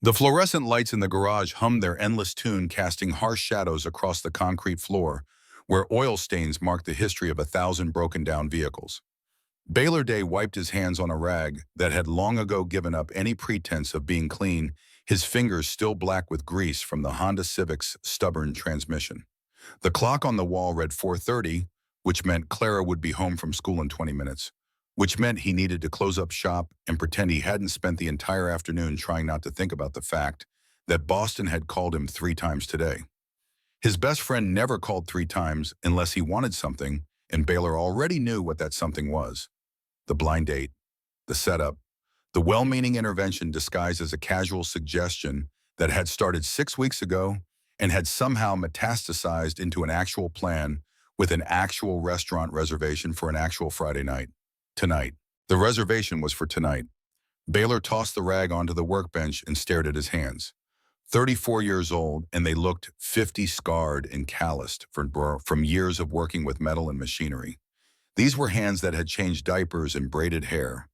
The fluorescent lights in the garage hummed their endless tune, casting harsh shadows across the concrete floor, where oil stains marked the history of 1,000 broken-down vehicles. Baylor Day wiped his hands on a rag that had long ago given up any pretense of being clean, his fingers still black with grease from the Honda Civic's stubborn transmission. The clock on the wall read 4:30, which meant Clara would be home from school in 20 minutes, which meant he needed to close up shop and pretend he hadn't spent the entire afternoon trying not to think about the fact that Boston had called him 3 times today. His best friend never called 3 times unless he wanted something, and Baylor already knew what that something was. The blind date, the setup, the well-meaning intervention disguised as a casual suggestion that had started 6 weeks ago and had somehow metastasized into an actual plan with an actual restaurant reservation for an actual Friday night. Tonight. The reservation was for tonight. Baylor tossed the rag onto the workbench and stared at his hands. 34 years old, and they looked 50 scarred and calloused from years of working with metal and machinery. These were hands that had changed diapers and braided hair,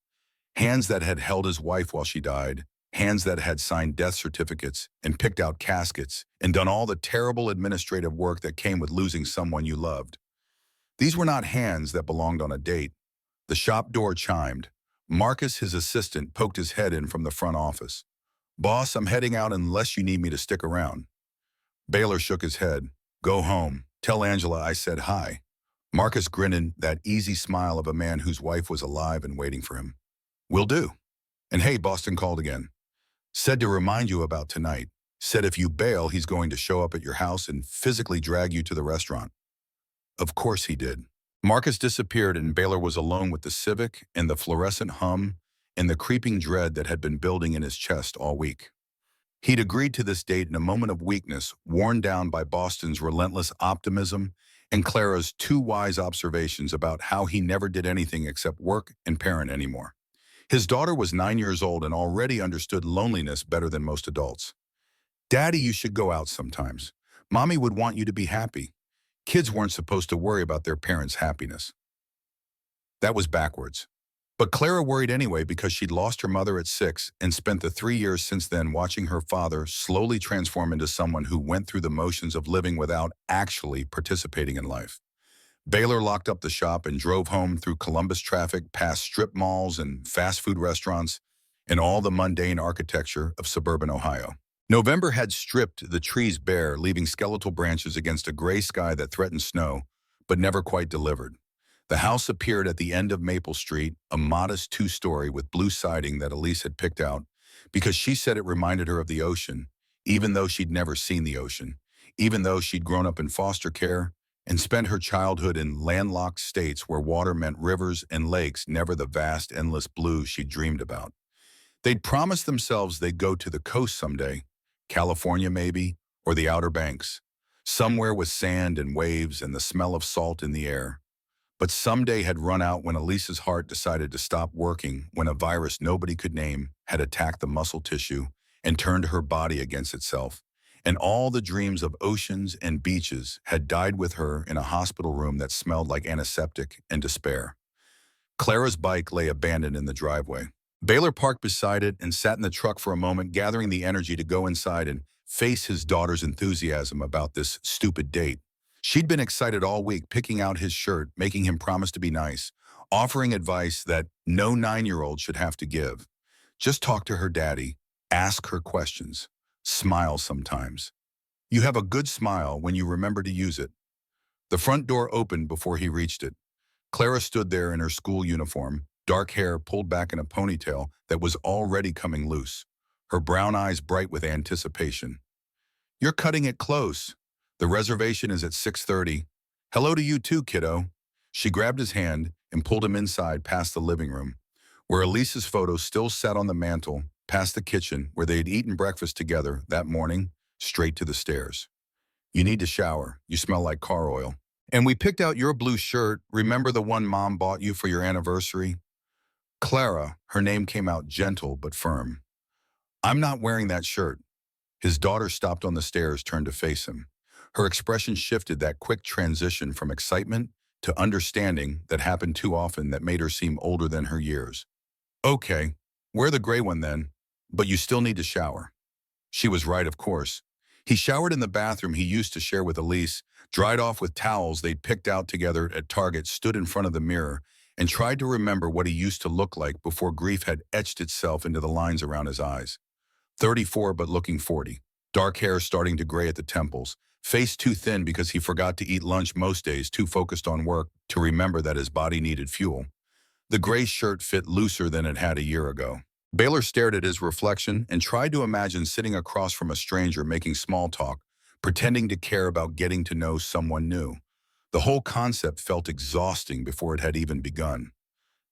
hands that had held his wife while she died, hands that had signed death certificates and picked out caskets and done all the terrible administrative work that came with losing someone you loved. These were not hands that belonged on a date. The shop door chimed. Marcus, his assistant, poked his head in from the front office. "Boss, I'm heading out unless you need me to stick around." Baylor shook his head. "Go home. Tell Angela I said hi." Marcus grinned in that easy smile of a man whose wife was alive and waiting for him. "Will do. And hey, Boston called again. Said to remind you about tonight. Said if you bail, he's going to show up at your house and physically drag you to the restaurant." Of course he did. Marcus disappeared and Baylor was alone with the Civic and the fluorescent hum and the creeping dread that had been building in his chest all week. He'd agreed to this date in a moment of weakness, worn down by Boston's relentless optimism and Clara's two wise observations about how he never did anything except work and parent anymore. His daughter was 9 years old and already understood loneliness better than most adults. "Daddy, you should go out sometimes. Mommy would want you to be happy." Kids weren't supposed to worry about their parents' happiness. That was backwards. But Clara worried anyway because she'd lost her mother at 6 and spent the 3 years since then watching her father slowly transform into someone who went through the motions of living without actually participating in life. Baylor locked up the shop and drove home through Columbus traffic, past strip malls and fast food restaurants, and all the mundane architecture of suburban Ohio. November had stripped the trees bare, leaving skeletal branches against a gray sky that threatened snow, but never quite delivered. The house appeared at the end of Maple Street, a modest 2-story with blue siding that Elise had picked out because she said it reminded her of the ocean, even though she'd never seen the ocean, even though she'd grown up in foster care and spent her childhood in landlocked states where water meant rivers and lakes, never the vast, endless blue she'd dreamed about. They'd promised themselves they'd go to the coast someday, California maybe, or the Outer Banks, somewhere with sand and waves and the smell of salt in the air. But someday had run out when Elise's heart decided to stop working when a virus nobody could name had attacked the muscle tissue and turned her body against itself, and all the dreams of oceans and beaches had died with her in a hospital room that smelled like antiseptic and despair. Clara's bike lay abandoned in the driveway. Baylor parked beside it and sat in the truck for a moment, gathering the energy to go inside and face his daughter's enthusiasm about this stupid date. She'd been excited all week, picking out his shirt, making him promise to be nice, offering advice that no 9-year-old should have to give. Just talk to her daddy, ask her questions, smile sometimes. You have a good smile when you remember to use it. The front door opened before he reached it. Clara stood there in her school uniform, dark hair pulled back in a ponytail that was already coming loose, her brown eyes bright with anticipation. "You're cutting it close. The reservation is at 6:30. Hello to you too, kiddo." She grabbed his hand and pulled him inside past the living room, where Elise's photo still sat on the mantel, past the kitchen where they had eaten breakfast together that morning, straight to the stairs. "You need to shower. You smell like car oil. And we picked out your blue shirt. Remember the one Mom bought you for your anniversary?" Clara, her name came out gentle but firm. "I'm not wearing that shirt." His daughter stopped on the stairs, turned to face him. Her expression shifted, that quick transition from excitement to understanding that happened too often that made her seem older than her years. "Okay, wear the gray one then, but you still need to shower." She was right, of course. He showered in the bathroom he used to share with Elise, dried off with towels they'd picked out together at Target, stood in front of the mirror, and tried to remember what he used to look like before grief had etched itself into the lines around his eyes. 34 but looking 40. Dark hair starting to gray at the temples. Face too thin because he forgot to eat lunch most days, too focused on work to remember that his body needed fuel. The gray shirt fit looser than it had a year ago. Baylor stared at his reflection and tried to imagine sitting across from a stranger making small talk, pretending to care about getting to know someone new. The whole concept felt exhausting before it had even begun.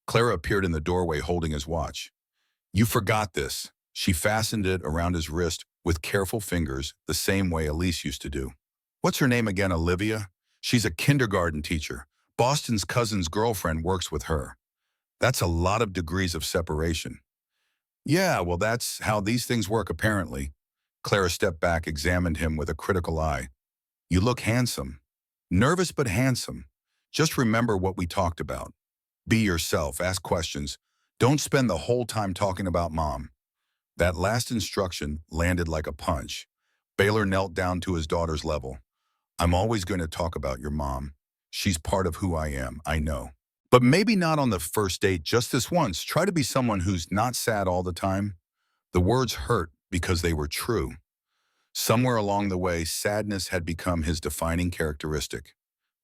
Clara appeared in the doorway holding his watch. "You forgot this." She fastened it around his wrist with careful fingers, the same way Elise used to do. "What's her name again, Olivia? She's a kindergarten teacher. Boston's cousin's girlfriend works with her." "That's a lot of degrees of separation." "Yeah, well, that's how these things work, apparently." Clara stepped back, examined him with a critical eye. "You look handsome. Nervous but handsome. Just remember what we talked about. Be yourself, ask questions. Don't spend the whole time talking about mom." That last instruction landed like a punch. Baylor knelt down to his daughter's level. "I'm always going to talk about your mom. She's part of who I am, I know. But maybe not on the first date, just this once. Try to be someone who's not sad all the time." The words hurt because they were true. Somewhere along the way, sadness had become his defining characteristic.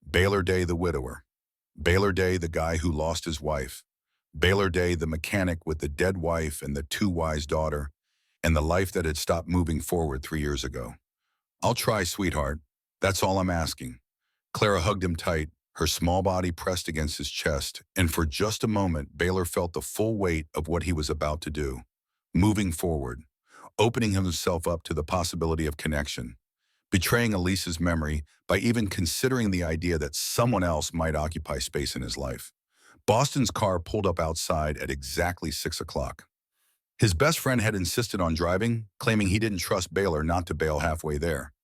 Baylor Day the widower. Baylor Day the guy who lost his wife. Baylor Day the mechanic with the dead wife and the too wise daughter, and the life that had stopped moving forward 3 years ago. "I'll try, sweetheart. That's all I'm asking." Clara hugged him tight, her small body pressed against his chest, and for just a moment, Baylor felt the full weight of what he was about to do. Moving forward, opening himself up to the possibility of connection, betraying Elise's memory by even considering the idea that someone else might occupy space in his life. Boston's car pulled up outside at exactly 6 o'clock. His best friend had insisted on driving, claiming he didn't trust Baylor not to bail halfway there.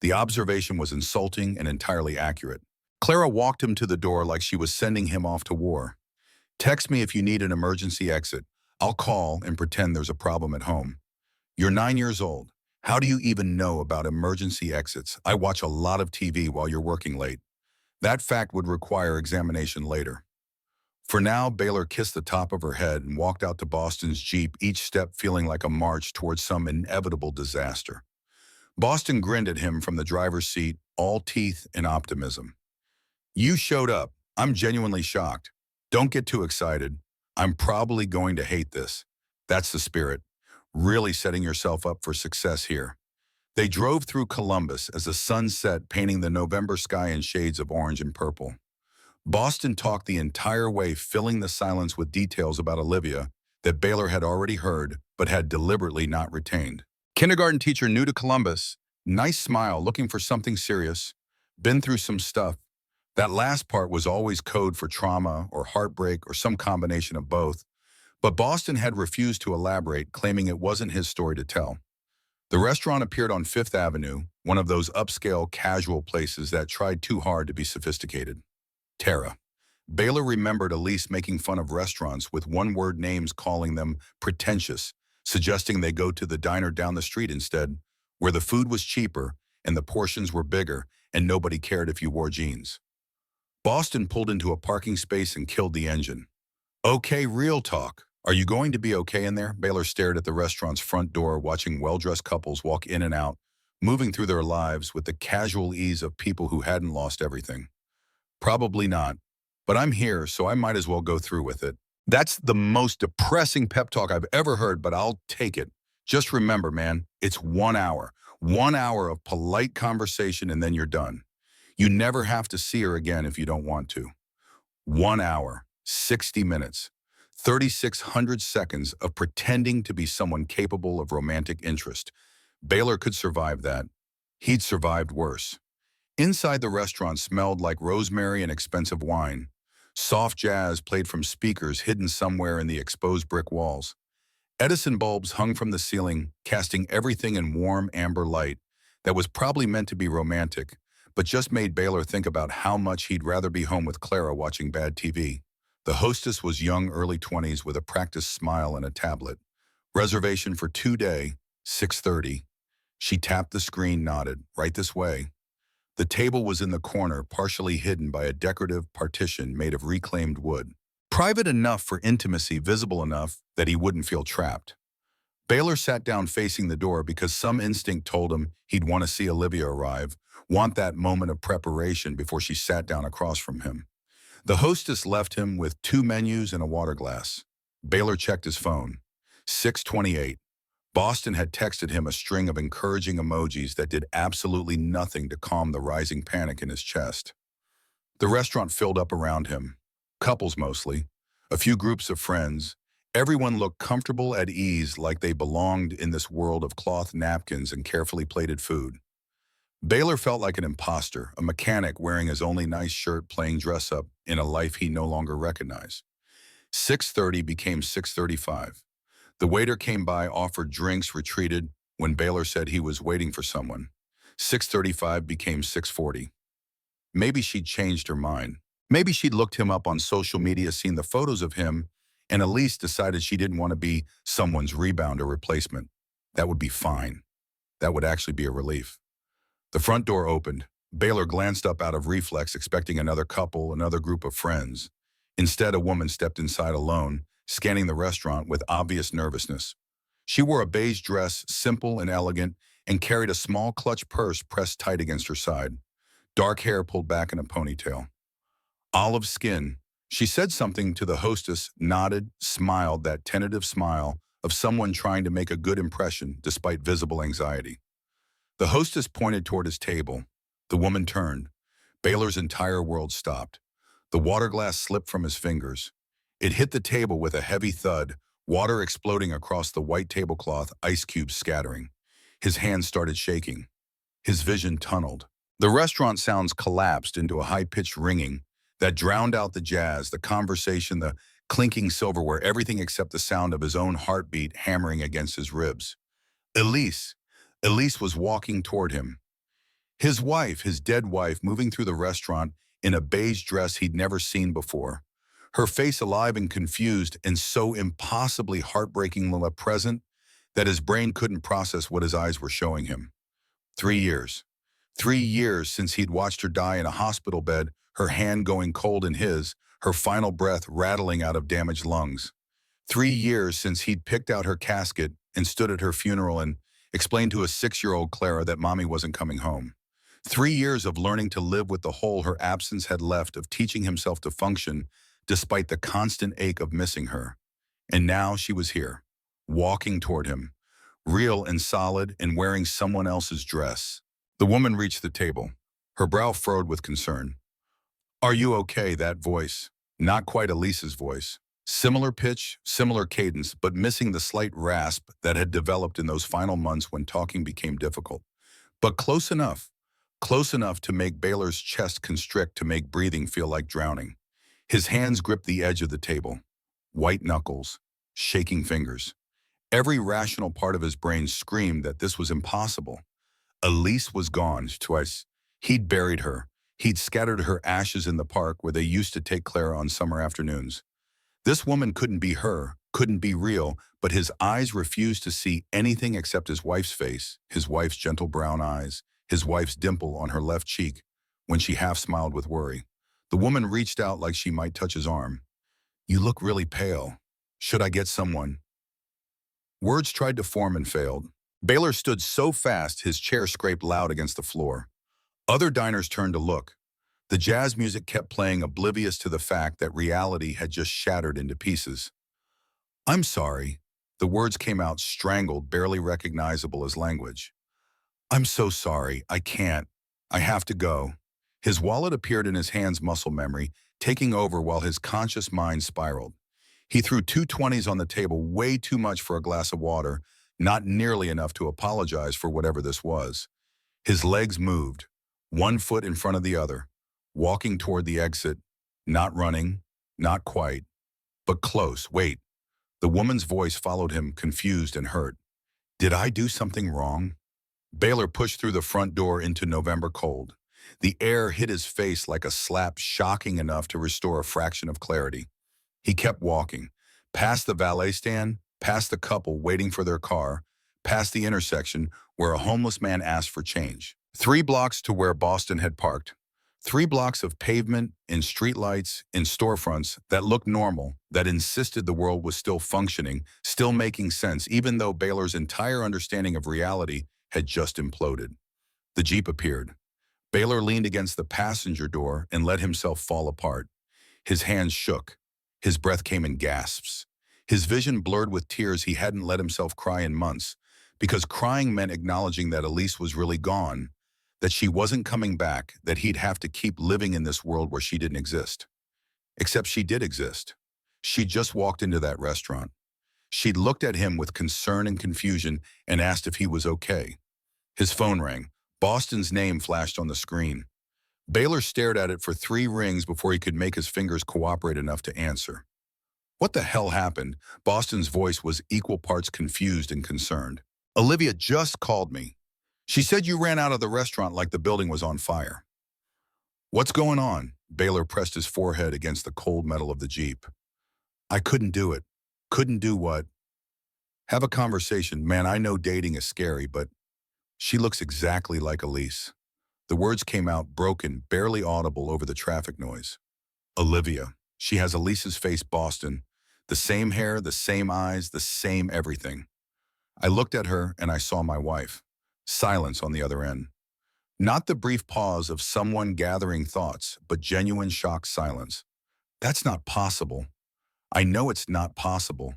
The observation was insulting and entirely accurate. Clara walked him to the door like she was sending him off to war. "Text me if you need an emergency exit. I'll call and pretend there's a problem at home." "You're 9 years old. How do you even know about emergency exits? I watch a lot of TV while you're working late." That fact would require examination later. For now, Baylor kissed the top of her head and walked out to Boston's Jeep, each step feeling like a march towards some inevitable disaster. Boston grinned at him from the driver's seat, all teeth and optimism. "You showed up. I'm genuinely shocked. Don't get too excited. I'm probably going to hate this." That's the spirit. Really setting yourself up for success here. They drove through Columbus as the sun set, painting the November sky in shades of orange and purple. Boston talked the entire way, filling the silence with details about Olivia that Baylor had already heard but had deliberately not retained. "Kindergarten teacher new to Columbus. Nice smile, looking for something serious. Been through some stuff." That last part was always code for trauma or heartbreak or some combination of both, but Boston had refused to elaborate, claiming it wasn't his story to tell. The restaurant appeared on Fifth Avenue, one of those upscale, casual places that tried too hard to be sophisticated. Tara. Baylor remembered Elise making fun of restaurants with one-word names, calling them pretentious, suggesting they go to the diner down the street instead, where the food was cheaper and the portions were bigger and nobody cared if you wore jeans. Boston pulled into a parking space and killed the engine. "Okay, real talk. Are you going to be okay in there?" Baylor stared at the restaurant's front door, watching well-dressed couples walk in and out, moving through their lives with the casual ease of people who hadn't lost everything. "Probably not. But I'm here, so I might as well go through with it." That's the most depressing pep talk I've ever heard, but I'll take it. Just remember, man, it's 1 hour. 1 hour of polite conversation and then you're done. You never have to see her again if you don't want to. 1 hour, 60 minutes, 3,600 seconds of pretending to be someone capable of romantic interest. Baylor could survive that. He'd survived worse. Inside the restaurant smelled like rosemary and expensive wine. Soft jazz played from speakers hidden somewhere in the exposed brick walls. Edison bulbs hung from the ceiling, casting everything in warm amber light that was probably meant to be romantic, but just made Baylor think about how much he'd rather be home with Clara watching bad TV. The hostess was young, early 20s with a practiced smile and a tablet. Reservation for 2 day, 6:30. She tapped the screen, nodded. Right this way. The table was in the corner, partially hidden by a decorative partition made of reclaimed wood. Private enough for intimacy, visible enough that he wouldn't feel trapped. Baylor sat down facing the door because some instinct told him he'd want to see Olivia arrive, want that moment of preparation before she sat down across from him. The hostess left him with 2 menus and a water glass. Baylor checked his phone. 6:28. Boston had texted him a string of encouraging emojis that did absolutely nothing to calm the rising panic in his chest. The restaurant filled up around him. Couples mostly. A few groups of friends. Everyone looked comfortable, at ease, like they belonged in this world of cloth napkins and carefully plated food. Baylor felt like an imposter, a mechanic wearing his only nice shirt playing dress-up in a life he no longer recognized. 6:30 became 6:35. The waiter came by, offered drinks, retreated when Baylor said he was waiting for someone. 6:35 became 6:40. Maybe she'd changed her mind. Maybe she'd looked him up on social media, seen the photos of him, and Elise decided she didn't want to be someone's rebound or replacement. That would be fine. That would actually be a relief. The front door opened. Baylor glanced up out of reflex, expecting another couple, another group of friends. Instead, a woman stepped inside alone, scanning the restaurant with obvious nervousness. She wore a beige dress, simple and elegant, and carried a small clutch purse pressed tight against her side. Dark hair pulled back in a ponytail. Olive skin. She said something to the hostess, nodded, smiled, that tentative smile of someone trying to make a good impression despite visible anxiety. The hostess pointed toward his table. The woman turned. Baylor's entire world stopped. The water glass slipped from his fingers. It hit the table with a heavy thud, water exploding across the white tablecloth, ice cubes scattering. His hands started shaking. His vision tunneled. The restaurant sounds collapsed into a high-pitched ringing that drowned out the jazz, the conversation, the clinking silverware, everything except the sound of his own heartbeat hammering against his ribs. Elise. Elise was walking toward him. His wife, his dead wife, moving through the restaurant in a beige dress he'd never seen before. Her face alive and confused and so impossibly heartbreakingly present that his brain couldn't process what his eyes were showing him. 3 years. 3 years since he'd watched her die in a hospital bed, her hand going cold in his, her final breath rattling out of damaged lungs. 3 years since he'd picked out her casket and stood at her funeral and explained to a 6-year-old Clara that mommy wasn't coming home. 3 years of learning to live with the hole her absence had left, of teaching himself to function despite the constant ache of missing her. And now she was here, walking toward him, real and solid and wearing someone else's dress. The woman reached the table. Her brow furrowed with concern. "Are you okay?" That voice. Not quite Elise's voice. Similar pitch, similar cadence, but missing the slight rasp that had developed in those final months when talking became difficult. But close enough to make Baylor's chest constrict, to make breathing feel like drowning. His hands gripped the edge of the table. White knuckles, shaking fingers. Every rational part of his brain screamed that this was impossible. Elise was gone twice. He'd buried her. He'd scattered her ashes in the park where they used to take Clara on summer afternoons. This woman couldn't be her, couldn't be real, but his eyes refused to see anything except his wife's face, his wife's gentle brown eyes, his wife's dimple on her left cheek, when she half smiled with worry. The woman reached out like she might touch his arm. "You look really pale. Should I get someone?" Words tried to form and failed. Baylor stood so fast his chair scraped loud against the floor. Other diners turned to look. The jazz music kept playing, oblivious to the fact that reality had just shattered into pieces. "I'm sorry." The words came out strangled, barely recognizable as language. "I'm so sorry. I can't. I have to go." His wallet appeared in his hand's muscle memory, taking over while his conscious mind spiraled. He threw 2 20s on the table, way too much for a glass of water, not nearly enough to apologize for whatever this was. His legs moved, one foot in front of the other, walking toward the exit, not running, not quite, but close. "Wait." The woman's voice followed him, confused and hurt. "Did I do something wrong?" Baylor pushed through the front door into November cold. The air hit his face like a slap, shocking enough to restore a fraction of clarity. He kept walking, past the valet stand, past the couple waiting for their car, past the intersection where a homeless man asked for change. 3 blocks to where Boston had parked. 3 blocks of pavement, in streetlights, in storefronts that looked normal, that insisted the world was still functioning, still making sense, even though Baylor's entire understanding of reality had just imploded. The Jeep appeared. Baylor leaned against the passenger door and let himself fall apart. His hands shook. His breath came in gasps. His vision blurred with tears he hadn't let himself cry in months, because crying meant acknowledging that Elise was really gone, that she wasn't coming back, that he'd have to keep living in this world where she didn't exist. Except she did exist. She'd just walked into that restaurant. She'd looked at him with concern and confusion and asked if he was okay. His phone rang. Boston's name flashed on the screen. Baylor stared at it for 3 rings before he could make his fingers cooperate enough to answer. What the hell happened? Boston's voice was equal parts confused and concerned. Olivia just called me. She said you ran out of the restaurant like the building was on fire. What's going on? Baylor pressed his forehead against the cold metal of the Jeep. I couldn't do it. Couldn't do what? Have a conversation. Man, I know dating is scary, but she looks exactly like Elise. The words came out broken, barely audible over the traffic noise. Olivia. She has Elise's face, Boston. The same hair, the same eyes, the same everything. I looked at her and I saw my wife. Silence on the other end. Not the brief pause of someone gathering thoughts, but genuine shocked silence. That's not possible. I know it's not possible.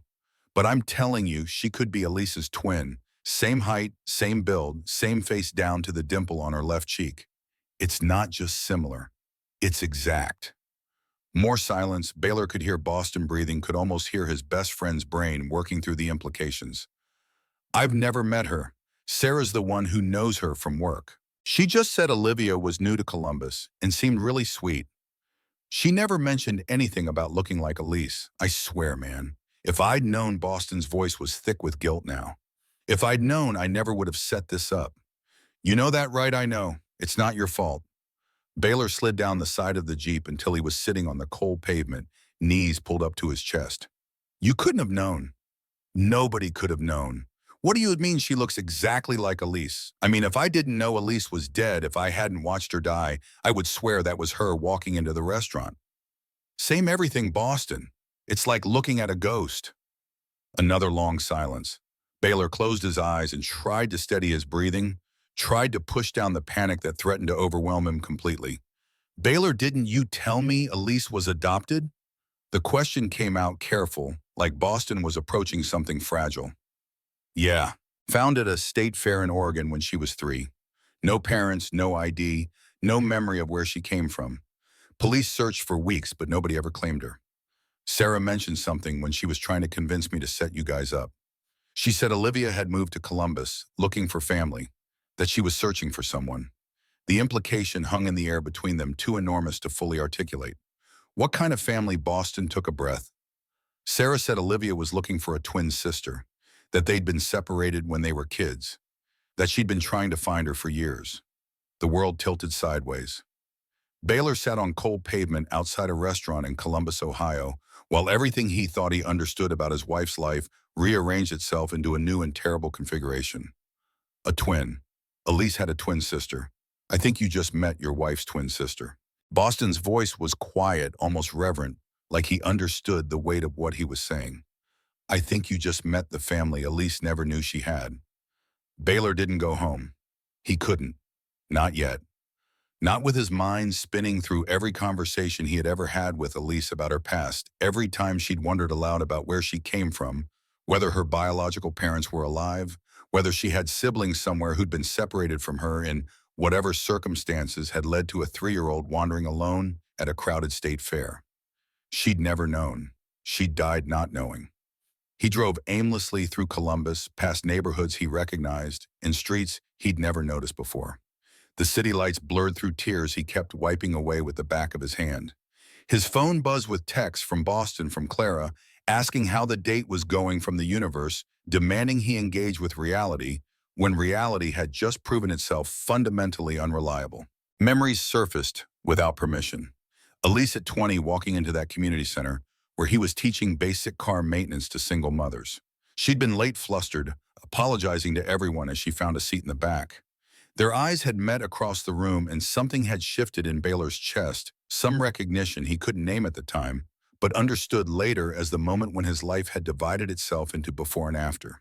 But I'm telling you, she could be Elise's twin. Same height, same build, same face down to the dimple on her left cheek. It's not just similar. It's exact. More silence. Baylor could hear Boston breathing, could almost hear his best friend's brain working through the implications. I've never met her. Sarah's the one who knows her from work. She just said Olivia was new to Columbus and seemed really sweet. She never mentioned anything about looking like Elise. I swear, man. If I'd known, Boston's voice was thick with guilt now. If I'd known, I never would have set this up. You know that, right? I know. It's not your fault. Baylor slid down the side of the Jeep until he was sitting on the cold pavement, knees pulled up to his chest. You couldn't have known. Nobody could have known. What do you mean she looks exactly like Elise? I mean, if I didn't know Elise was dead, if I hadn't watched her die, I would swear that was her walking into the restaurant. Same everything, Boston. It's like looking at a ghost. Another long silence. Baylor closed his eyes and tried to steady his breathing, tried to push down the panic that threatened to overwhelm him completely. Baylor, didn't you tell me Elise was adopted? The question came out careful, like Boston was approaching something fragile. Yeah, found at a state fair in Oregon when she was 3. No parents, no ID, no memory of where she came from. Police searched for weeks, but nobody ever claimed her. Sarah mentioned something when she was trying to convince me to set you guys up. She said Olivia had moved to Columbus, looking for family, that she was searching for someone. The implication hung in the air between them, too enormous to fully articulate. What kind of family? Boston took a breath. Sarah said Olivia was looking for a twin sister, that they'd been separated when they were kids, that she'd been trying to find her for years. The world tilted sideways. Baylor sat on cold pavement outside a restaurant in Columbus, Ohio, while everything he thought he understood about his wife's life rearranged itself into a new and terrible configuration. A twin. Elise had a twin sister. I think you just met your wife's twin sister. Boston's voice was quiet, almost reverent, like he understood the weight of what he was saying. I think you just met the family Elise never knew she had. Baylor didn't go home. He couldn't. Not yet. Not with his mind spinning through every conversation he had ever had with Elise about her past, every time she'd wondered aloud about where she came from, whether her biological parents were alive, whether she had siblings somewhere who'd been separated from her in whatever circumstances had led to a 3-year-old wandering alone at a crowded state fair. She'd never known. She'd died not knowing. He drove aimlessly through Columbus, past neighborhoods he recognized, in streets he'd never noticed before. The city lights blurred through tears he kept wiping away with the back of his hand. His phone buzzed with texts from Boston from Clara, asking how the date was going from the universe, demanding he engage with reality, when reality had just proven itself fundamentally unreliable. Memories surfaced without permission. Elise at 20 walking into that community center, where he was teaching basic car maintenance to single mothers. She'd been late, flustered, apologizing to everyone as she found a seat in the back. Their eyes had met across the room and something had shifted in Baylor's chest, some recognition he couldn't name at the time, but understood later as the moment when his life had divided itself into before and after.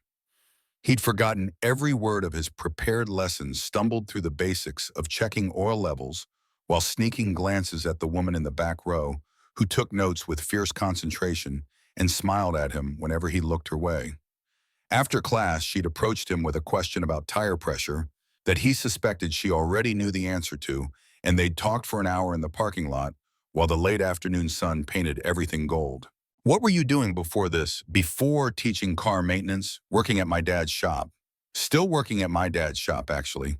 He'd forgotten every word of his prepared lessons, stumbled through the basics of checking oil levels while sneaking glances at the woman in the back row who took notes with fierce concentration and smiled at him whenever he looked her way. After class, she'd approached him with a question about tire pressure that he suspected she already knew the answer to, and they'd talked for an hour in the parking lot while the late afternoon sun painted everything gold. What were you doing before this? Before teaching car maintenance, working at my dad's shop. Still working at my dad's shop, actually.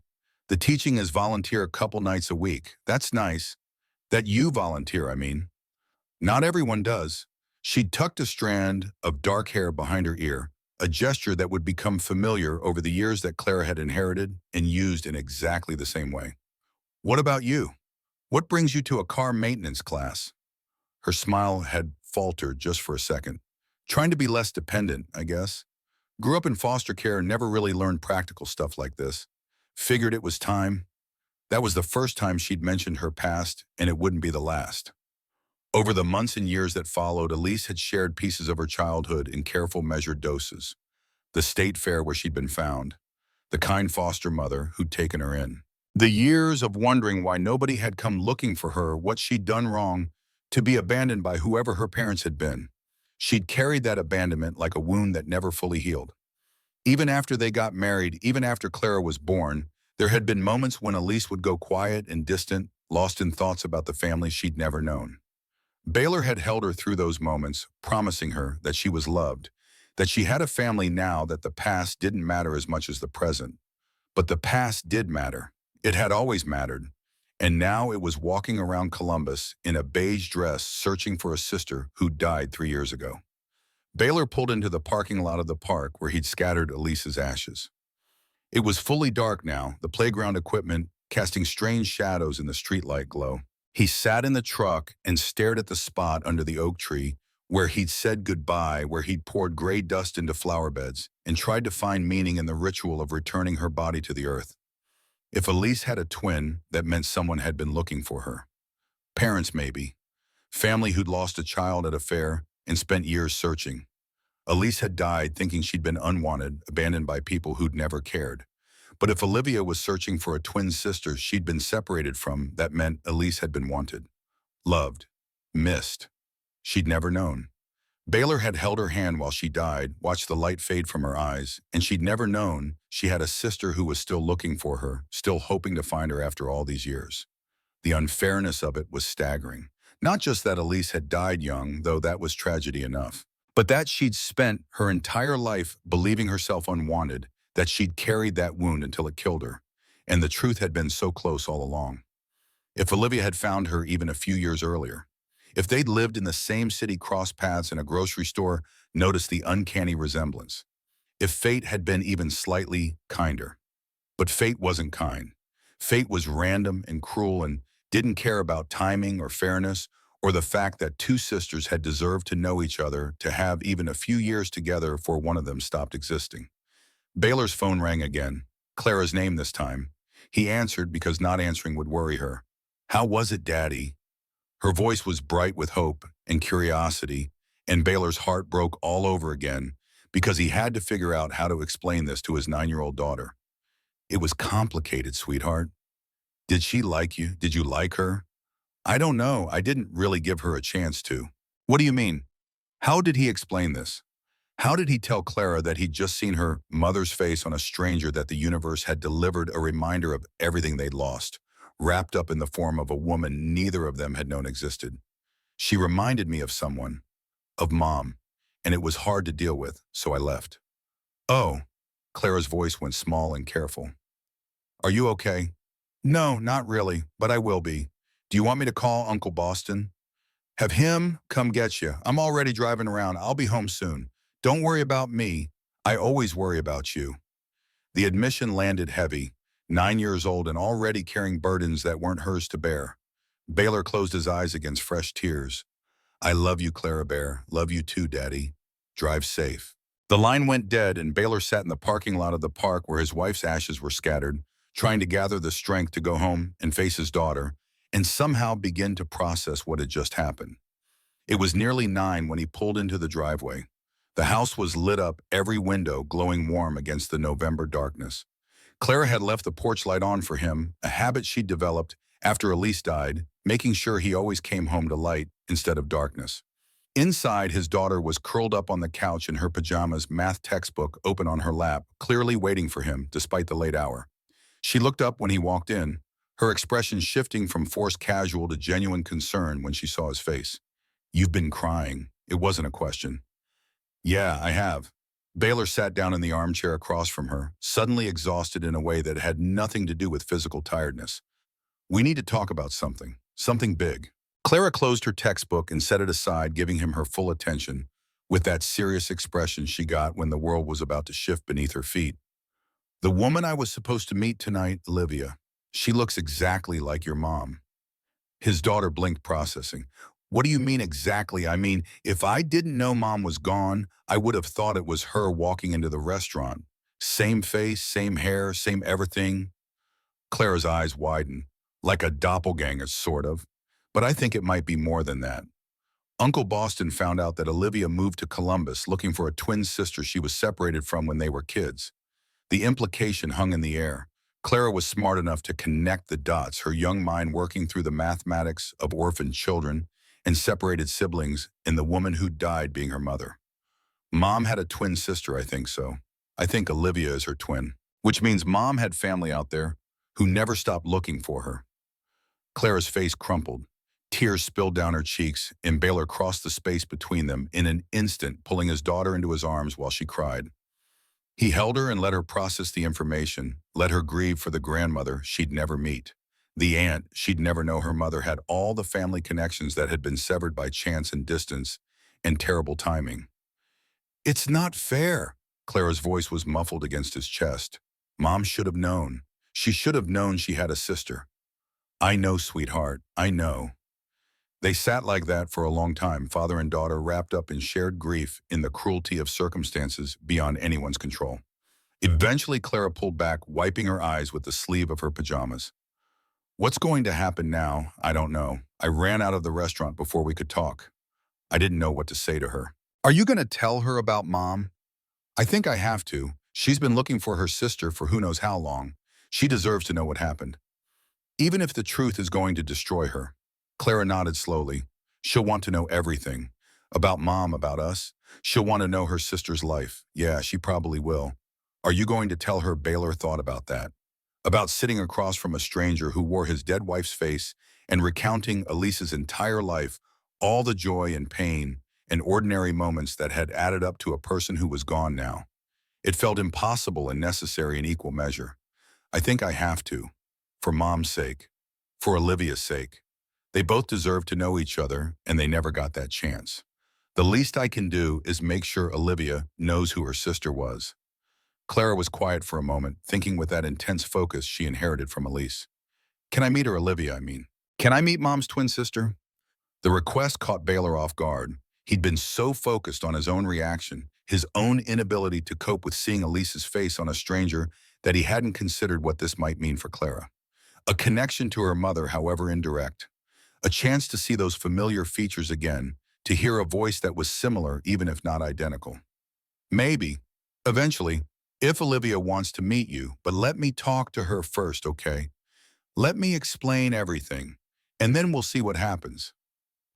The teaching is volunteer a couple nights a week. That's nice. That you volunteer, I mean. Not everyone does. She'd tucked a strand of dark hair behind her ear, a gesture that would become familiar over the years that Clara had inherited and used in exactly the same way. What about you? What brings you to a car maintenance class? Her smile had faltered just for a second. Trying to be less dependent, I guess. Grew up in foster care and never really learned practical stuff like this. Figured it was time. That was the first time she'd mentioned her past, and it wouldn't be the last. Over the months and years that followed, Elise had shared pieces of her childhood in careful, measured doses. The state fair where she'd been found. The kind foster mother who'd taken her in. The years of wondering why nobody had come looking for her, what she'd done wrong, to be abandoned by whoever her parents had been. She'd carried that abandonment like a wound that never fully healed. Even after they got married, even after Clara was born, there had been moments when Elise would go quiet and distant, lost in thoughts about the family she'd never known. Baylor had held her through those moments, promising her that she was loved, that she had a family now, that the past didn't matter as much as the present. But the past did matter. It had always mattered. And now it was walking around Columbus in a beige dress searching for a sister who died 3 years ago. Baylor pulled into the parking lot of the park where he'd scattered Elise's ashes. It was fully dark now, the playground equipment casting strange shadows in the streetlight glow. He sat in the truck and stared at the spot under the oak tree where he'd said goodbye, where he'd poured gray dust into flower beds, and tried to find meaning in the ritual of returning her body to the earth. If Elise had a twin, that meant someone had been looking for her. Parents, maybe. Family who'd lost a child at a fair and spent years searching. Elise had died thinking she'd been unwanted, abandoned by people who'd never cared. But if Olivia was searching for a twin sister she'd been separated from, that meant Elise had been wanted, loved, missed. She'd never known. Baylor had held her hand while she died, watched the light fade from her eyes, and she'd never known she had a sister who was still looking for her, still hoping to find her after all these years. The unfairness of it was staggering. Not just that Elise had died young, though that was tragedy enough, but that she'd spent her entire life believing herself unwanted, that she'd carried that wound until it killed her, and the truth had been so close all along. If Olivia had found her even a few years earlier, if they'd lived in the same city, crossed paths in a grocery store, noticed the uncanny resemblance. If fate had been even slightly kinder. But fate wasn't kind. Fate was random and cruel and didn't care about timing or fairness or the fact that two sisters had deserved to know each other, to have even a few years together before one of them stopped existing. Baylor's phone rang again, Clara's name this time. He answered because not answering would worry her. "How was it, Daddy?" Her voice was bright with hope and curiosity, and Baylor's heart broke all over again because he had to figure out how to explain this to his 9-year-old daughter. "It was complicated, sweetheart. Did she like you? Did you like her?" "I don't know. I didn't really give her a chance to." "What do you mean?" How did he explain this? How did he tell Clara that he'd just seen her mother's face on a stranger, that the universe had delivered a reminder of everything they'd lost, wrapped up in the form of a woman neither of them had known existed? "She reminded me of someone, of Mom, and it was hard to deal with, so I left." "Oh." Clara's voice went small and careful. "Are you okay?" "No, not really, but I will be. Do you want me to call Uncle Boston? Have him come get you? I'm already driving around. I'll be home soon. Don't worry about me. I always worry about you." The admission landed heavy, 9 years old and already carrying burdens that weren't hers to bear. Baylor closed his eyes against fresh tears. "I love you, Clara Bear. Love you too, Daddy. Drive safe." The line went dead, and Baylor sat in the parking lot of the park where his wife's ashes were scattered, trying to gather the strength to go home and face his daughter, and somehow begin to process what had just happened. It was nearly 9 when he pulled into the driveway. The house was lit up, every window glowing warm against the November darkness. Clara had left the porch light on for him, a habit she'd developed after Elise died, making sure he always came home to light instead of darkness. Inside, his daughter was curled up on the couch in her pajamas, math textbook open on her lap, clearly waiting for him despite the late hour. She looked up when he walked in, her expression shifting from forced casual to genuine concern when she saw his face. "You've been crying." It wasn't a question. "Yeah, I have." Baylor sat down in the armchair across from her, suddenly exhausted in a way that had nothing to do with physical tiredness. "We need to talk about something big." Clara closed her textbook and set it aside, giving him her full attention, with that serious expression she got when the world was about to shift beneath her feet. "The woman I was supposed to meet tonight, Olivia, she looks exactly like your mom." His daughter blinked, processing. "What do you mean exactly? I mean, if I didn't know Mom was gone, I would have thought it was her walking into the restaurant. Same face, same hair, same everything." Clara's eyes widened. "Like a doppelganger, sort of. But I think it might be more than that. Uncle Boston found out that Olivia moved to Columbus looking for a twin sister she was separated from when they were kids. The implication hung in the air. Clara was smart enough to connect the dots, her young mind working through the mathematics of orphaned children and separated siblings and the woman who died being her mother. Mom had a twin sister, I think so. I think Olivia is her twin, which means Mom had family out there who never stopped looking for her. Clara's face crumpled. Tears spilled down her cheeks, and Baylor crossed the space between them in an instant, pulling his daughter into his arms while she cried. He held her and let her process the information, let her grieve for the grandmother she'd never meet. The aunt she'd never know her mother had all the family connections that had been severed by chance and distance and terrible timing. "It's not fair." Clara's voice was muffled against his chest. "Mom should have known. She should have known she had a sister." "I know, sweetheart, I know." They sat like that for a long time, father and daughter wrapped up in shared grief in the cruelty of circumstances beyond anyone's control. Eventually, Clara pulled back, wiping her eyes with the sleeve of her pajamas. "What's going to happen now? I don't know. I ran out of the restaurant before we could talk. I didn't know what to say to her." "Are you going to tell her about Mom?" "I think I have to. She's been looking for her sister for who knows how long. She deserves to know what happened. Even if the truth is going to destroy her." Clara nodded slowly. "She'll want to know everything. About Mom, about us. She'll want to know her sister's life. Yeah, she probably will." "Are you going to tell her Baylor thought about that? About sitting across from a stranger who wore his dead wife's face and recounting Elise's entire life, all the joy and pain and ordinary moments that had added up to a person who was gone now?" It felt impossible and necessary in equal measure. "I think I have to. For Mom's sake. For Olivia's sake. They both deserve to know each other, and they never got that chance. The least I can do is make sure Olivia knows who her sister was." Clara was quiet for a moment, thinking with that intense focus she inherited from Elise. "Can I meet her, Olivia, I mean? Can I meet Mom's twin sister?" The request caught Baylor off guard. He'd been so focused on his own reaction, his own inability to cope with seeing Elise's face on a stranger, that he hadn't considered what this might mean for Clara. A connection to her mother, however indirect. A chance to see those familiar features again, to hear a voice that was similar even if not identical. "Maybe. Eventually, if Olivia wants to meet you, but let me talk to her first, okay? Let me explain everything, and then we'll see what happens."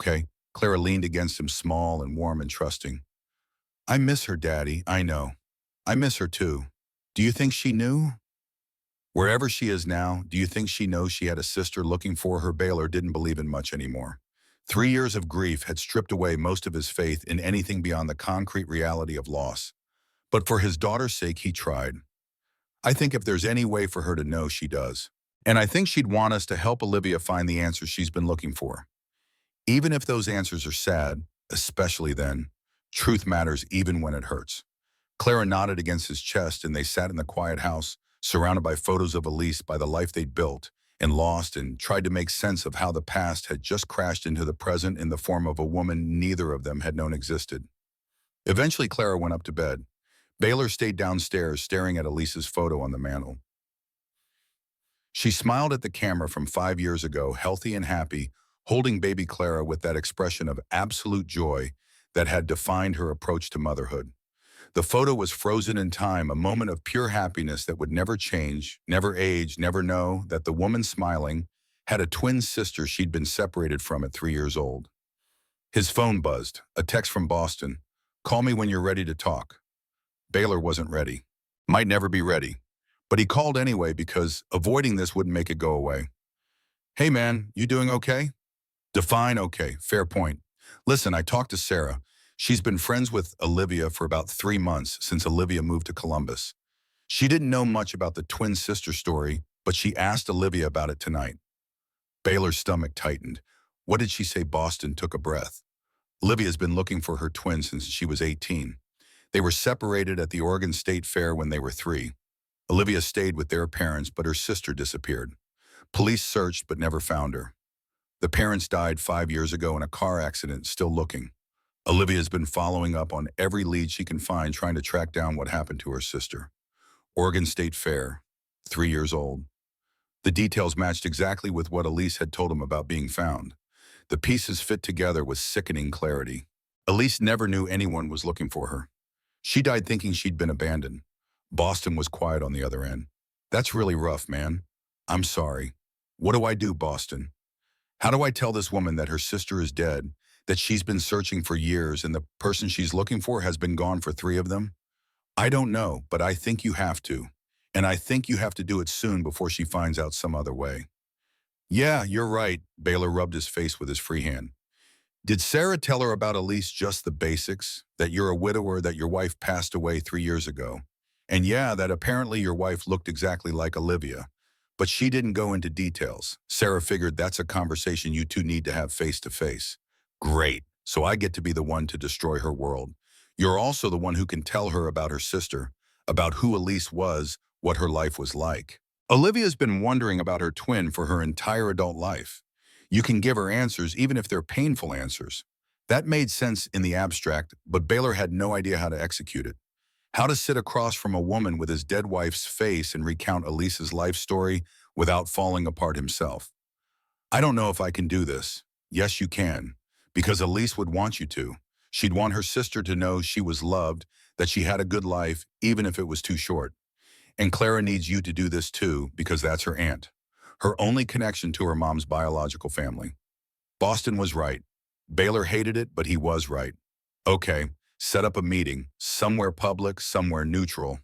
"Okay." Clara leaned against him, small and warm and trusting. "I miss her, Daddy, I know. I miss her too. Do you think she knew? Wherever she is now, do you think she knows she had a sister looking for her?" Baylor didn't believe in much anymore. 3 years of grief had stripped away most of his faith in anything beyond the concrete reality of loss. But for his daughter's sake, he tried. "I think if there's any way for her to know, she does. And I think she'd want us to help Olivia find the answers she's been looking for. Even if those answers are sad, especially then, truth matters even when it hurts." Clara nodded against his chest, and they sat in the quiet house, surrounded by photos of Elise, by the life they'd built and lost, and tried to make sense of how the past had just crashed into the present in the form of a woman neither of them had known existed. Eventually, Clara went up to bed. Baylor stayed downstairs staring at Elise's photo on the mantel. She smiled at the camera from 5 years ago, healthy and happy, holding baby Clara with that expression of absolute joy that had defined her approach to motherhood. The photo was frozen in time, a moment of pure happiness that would never change, never age, never know that the woman smiling had a twin sister she'd been separated from at 3 years old. His phone buzzed, a text from Boston. "Call me when you're ready to talk." Baylor wasn't ready. Might never be ready. But he called anyway because avoiding this wouldn't make it go away. "Hey man, you doing okay?" Define okay, fair point. "Listen, I talked to Sarah. She's been friends with Olivia for about 3 months since Olivia moved to Columbus. She didn't know much about the twin sister story, but she asked Olivia about it tonight." Baylor's stomach tightened. What did she say? Boston took a breath. Olivia's been looking for her twin since she was 18. They were separated at the Oregon State Fair when they were 3. Olivia stayed with their parents, but her sister disappeared. Police searched but never found her. The parents died 5 years ago in a car accident, still looking. Olivia's been following up on every lead she can find, trying to track down what happened to her sister. Oregon State Fair, 3 years old. The details matched exactly with what Elise had told him about being found. The pieces fit together with sickening clarity. Elise never knew anyone was looking for her. She died thinking she'd been abandoned. Boston was quiet on the other end. "That's really rough, man. I'm sorry. What do I do, Boston? How do I tell this woman that her sister is dead, that she's been searching for years and the person she's looking for has been gone for 3 of them? I don't know, but I think you have to. And I think you have to do it soon before she finds out some other way." "Yeah, you're right." Baylor rubbed his face with his free hand. "Did Sarah tell her about Elise just the basics? That you're a widower, that your wife passed away 3 years ago? And yeah, that apparently your wife looked exactly like Olivia. But she didn't go into details. Sarah figured that's a conversation you two need to have face to face." "Great. So I get to be the one to destroy her world. You're also the one who can tell her about her sister, about who Elise was, what her life was like. Olivia's been wondering about her twin for her entire adult life. You can give her answers even if they're painful answers." That made sense in the abstract, but Baylor had no idea how to execute it. How to sit across from a woman with his dead wife's face and recount Elise's life story without falling apart himself. "I don't know if I can do this." "Yes, you can. Because Elise would want you to. She'd want her sister to know she was loved, that she had a good life, even if it was too short. And Clara needs you to do this too, because that's her aunt. Her only connection to her mom's biological family." Boston was right. Baylor hated it, but he was right. "Okay, set up a meeting, somewhere public, somewhere neutral.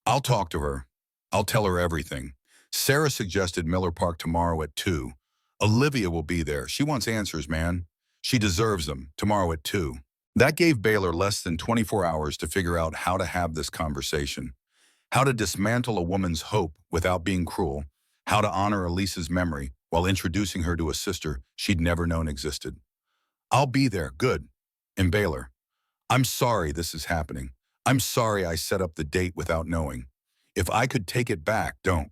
I'll talk to her. I'll tell her everything. Sarah suggested Miller Park tomorrow at 2. Olivia will be there. She wants answers, man. She deserves them, tomorrow at 2. That gave Baylor less than 24 hours to figure out how to have this conversation. How to dismantle a woman's hope without being cruel. How to honor Elise's memory while introducing her to a sister she'd never known existed. "I'll be there, good." And Baylor, "I'm sorry this is happening. I'm sorry I set up the date without knowing. If I could take it back, don't.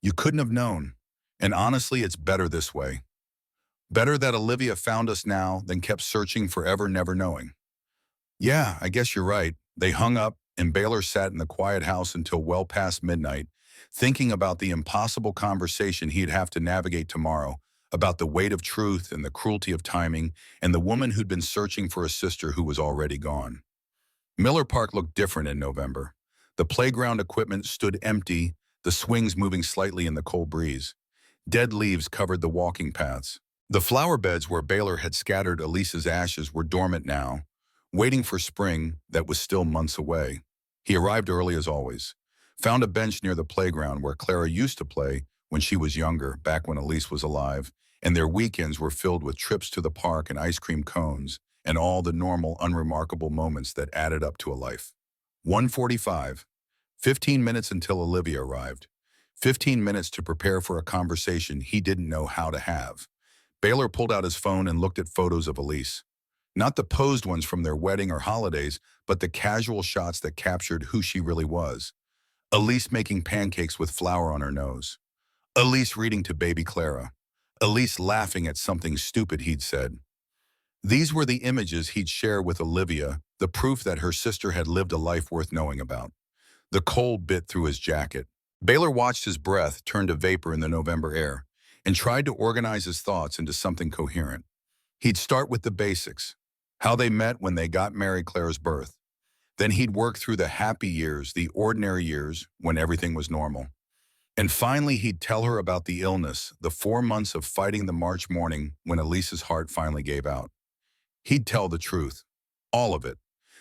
You couldn't have known. And honestly, it's better this way. Better that Olivia found us now than kept searching forever, never knowing." "Yeah, I guess you're right." They hung up, and Baylor sat in the quiet house until well past midnight, thinking about the impossible conversation he'd have to navigate tomorrow, about the weight of truth and the cruelty of timing, and the woman who'd been searching for a sister who was already gone. Miller Park looked different in November. The playground equipment stood empty, the swings moving slightly in the cold breeze. Dead leaves covered the walking paths. The flower beds where Baylor had scattered Elise's ashes were dormant now, waiting for spring that was still months away. He arrived early as always, found a bench near the playground where Clara used to play when she was younger, back when Elise was alive, and their weekends were filled with trips to the park and ice cream cones and all the normal, unremarkable moments that added up to a life. 1:45. 15 minutes until Olivia arrived. 15 minutes to prepare for a conversation he didn't know how to have. Baylor pulled out his phone and looked at photos of Elise. Not the posed ones from their wedding or holidays, but the casual shots that captured who she really was. Elise making pancakes with flour on her nose. Elise reading to baby Clara. Elise laughing at something stupid he'd said. These were the images he'd share with Olivia, the proof that her sister had lived a life worth knowing about. The cold bit through his jacket. Baylor watched his breath turn to vapor in the November air and tried to organize his thoughts into something coherent. He'd start with the basics, how they met when they got married, Clara's birth. Then he'd work through the happy years, the ordinary years, when everything was normal. And finally, he'd tell her about the illness, the 4 months of fighting the March morning when Elise's heart finally gave out. He'd tell the truth, all of it,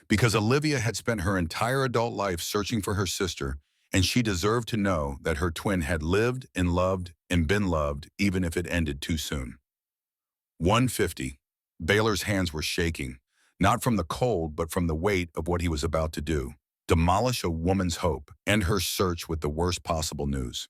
because Olivia had spent her entire adult life searching for her sister, and she deserved to know that her twin had lived and been loved, even if it ended too soon. 150. Baylor's hands were shaking, not from the cold, but from the weight of what he was about to do. Demolish a woman's hope, end her search with the worst possible news.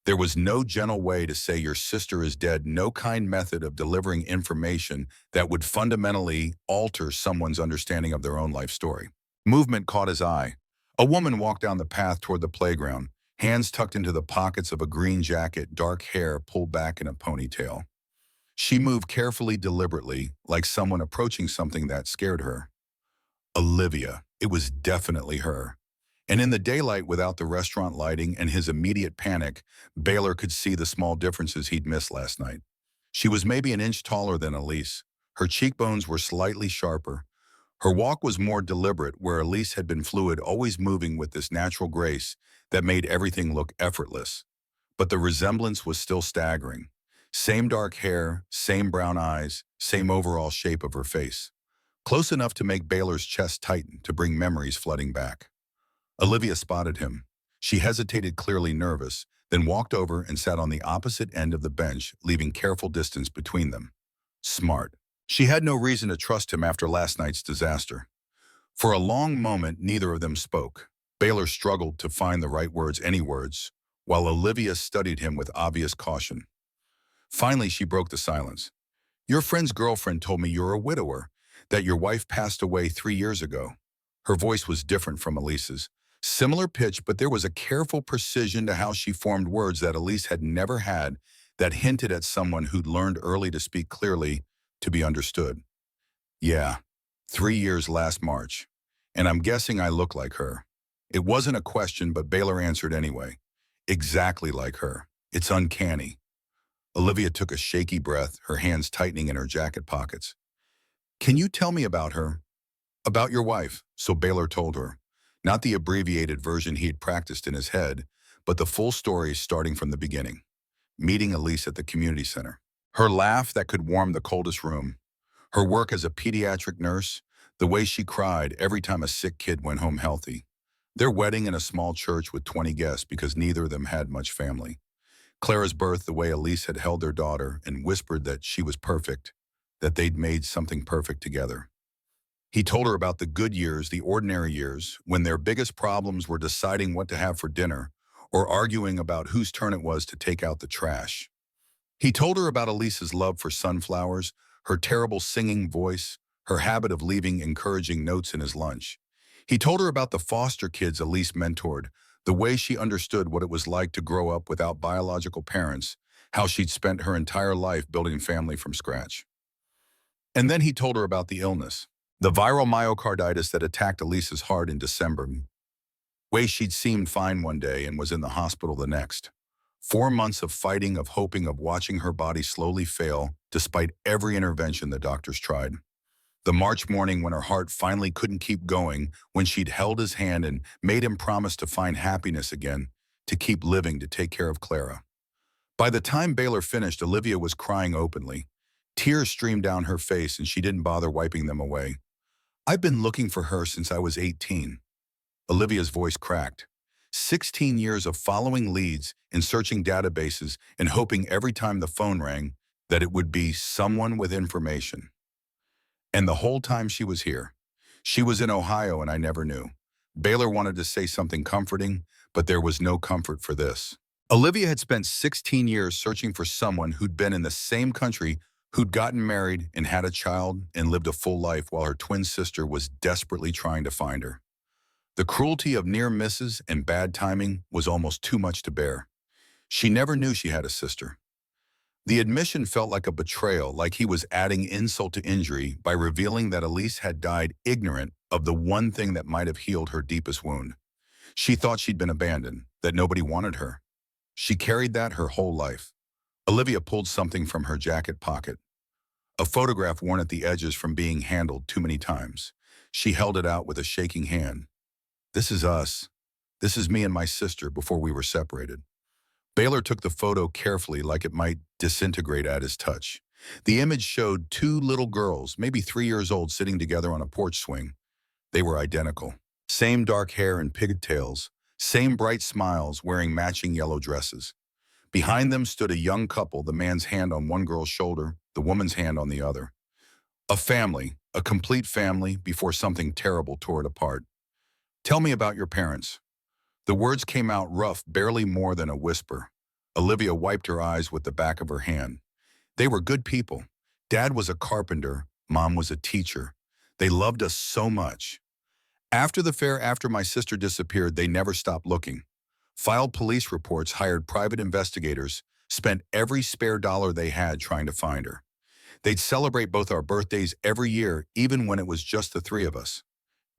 There was no gentle way to say your sister is dead, no kind method of delivering information that would fundamentally alter someone's understanding of their own life story. Movement caught his eye. A woman walked down the path toward the playground, hands tucked into the pockets of a green jacket, dark hair pulled back in a ponytail. She moved carefully, deliberately, like someone approaching something that scared her. Olivia. It was definitely her. And in the daylight, without the restaurant lighting and his immediate panic, Baylor could see the small differences he'd missed last night. She was maybe an inch taller than Elise. Her cheekbones were slightly sharper. Her walk was more deliberate, where Elise had been fluid, always moving with this natural grace that made everything look effortless. But the resemblance was still staggering. Same dark hair, same brown eyes, same overall shape of her face. Close enough to make Baylor's chest tighten, to bring memories flooding back. Olivia spotted him. She hesitated, clearly nervous, then walked over and sat on the opposite end of the bench, leaving careful distance between them. Smart. She had no reason to trust him after last night's disaster. For a long moment, neither of them spoke. Baylor struggled to find the right words, any words, while Olivia studied him with obvious caution. Finally, she broke the silence. Your friend's girlfriend told me you're a widower, that your wife passed away 3 years ago. Her voice was different from Elise's. Similar pitch, but there was a careful precision to how she formed words that Elise had never had, that hinted at someone who'd learned early to speak clearly, to be understood. Yeah, 3 years last March. And I'm guessing I look like her. It wasn't a question, but Baylor answered anyway. Exactly like her. It's uncanny. Olivia took a shaky breath, her hands tightening in her jacket pockets. Can you tell me about her? About your wife, so Baylor told her. Not the abbreviated version he had practiced in his head, but the full story starting from the beginning. Meeting Elise at the community center. Her laugh that could warm the coldest room. Her work as a pediatric nurse. The way she cried every time a sick kid went home healthy. Their wedding in a small church with 20 guests because neither of them had much family. Clara's birth, the way Elise had held their daughter and whispered that she was perfect, that they'd made something perfect together. He told her about the good years, the ordinary years, when their biggest problems were deciding what to have for dinner or arguing about whose turn it was to take out the trash. He told her about Elise's love for sunflowers, her terrible singing voice, her habit of leaving encouraging notes in his lunch. He told her about the foster kids Elise mentored, the way she understood what it was like to grow up without biological parents, how she'd spent her entire life building family from scratch. And then he told her about the illness. The viral myocarditis that attacked Elise's heart in December. Way she'd seemed fine one day and was in the hospital the next. 4 months of fighting, of hoping, of watching her body slowly fail, despite every intervention the doctors tried. The March morning when her heart finally couldn't keep going, when she'd held his hand and made him promise to find happiness again, to keep living, to take care of Clara. By the time Baylor finished, Olivia was crying openly. Tears streamed down her face and she didn't bother wiping them away. I've been looking for her since I was 18. Olivia's voice cracked. 16 years of following leads and searching databases and hoping every time the phone rang that it would be someone with information. And the whole time she was here. She was in Ohio and I never knew. Baylor wanted to say something comforting, but there was no comfort for this. Olivia had spent 16 years searching for someone who'd been in the same country, who'd gotten married and had a child and lived a full life while her twin sister was desperately trying to find her. The cruelty of near misses and bad timing was almost too much to bear. She never knew she had a sister. The admission felt like a betrayal, like he was adding insult to injury by revealing that Elise had died ignorant of the one thing that might have healed her deepest wound. She thought she'd been abandoned, that nobody wanted her. She carried that her whole life. Olivia pulled something from her jacket pocket, a photograph worn at the edges from being handled too many times. She held it out with a shaking hand. This is us. This is me and my sister before we were separated. Baylor took the photo carefully like it might disintegrate at his touch. The image showed two little girls, maybe 3 years old, sitting together on a porch swing. They were identical. Same dark hair and pigtails, same bright smiles, wearing matching yellow dresses. Behind them stood a young couple, the man's hand on one girl's shoulder, the woman's hand on the other. A family, a complete family, before something terrible tore it apart. Tell me about your parents. The words came out rough, barely more than a whisper. Olivia wiped her eyes with the back of her hand. They were good people. Dad was a carpenter, Mom was a teacher. They loved us so much. After the fair, after my sister disappeared, they never stopped looking. Filed police reports, hired private investigators, spent every spare dollar they had trying to find her. They'd celebrate both our birthdays every year, even when it was just the three of us.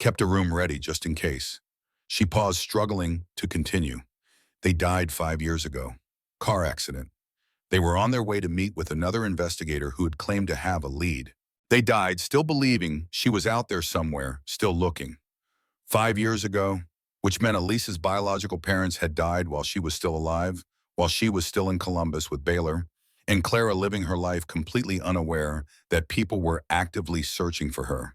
Kept a room ready just in case. She paused, struggling to continue. They died 5 years ago. Car accident. They were on their way to meet with another investigator who had claimed to have a lead. They died, still believing she was out there somewhere, still looking. 5 years ago, which meant Elise's biological parents had died while she was still alive, while she was still in Columbus with Baylor, and Clara living her life completely unaware that people were actively searching for her.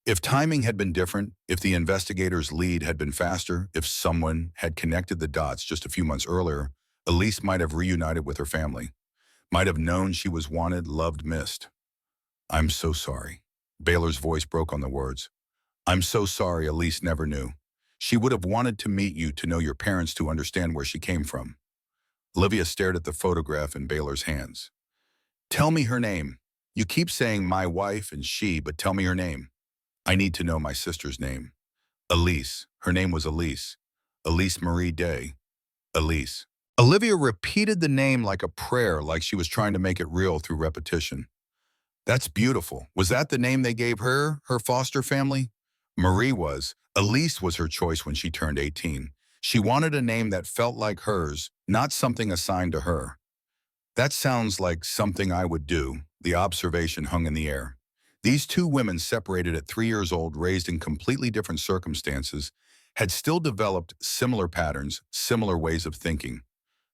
If timing had been different, if the investigator's lead had been faster, if someone had connected the dots just a few months earlier, Elise might have reunited with her family, might have known she was wanted, loved, missed. I'm so sorry. Baylor's voice broke on the words. I'm so sorry Elise never knew. She would have wanted to meet you, to know your parents, to understand where she came from. Olivia stared at the photograph in Baylor's hands. Tell me her name. You keep saying my wife and she, but tell me her name. I need to know my sister's name. Elise. Her name was Elise. Elise Marie Day. Elise. Olivia repeated the name like a prayer, like she was trying to make it real through repetition. That's beautiful. Was that the name they gave her foster family? Marie was. Elise was her choice when she turned 18. She wanted a name that felt like hers, not something assigned to her. That sounds like something I would do. The observation hung in the air. These two women, separated at 3 years old, raised in completely different circumstances, had still developed similar patterns, similar ways of thinking.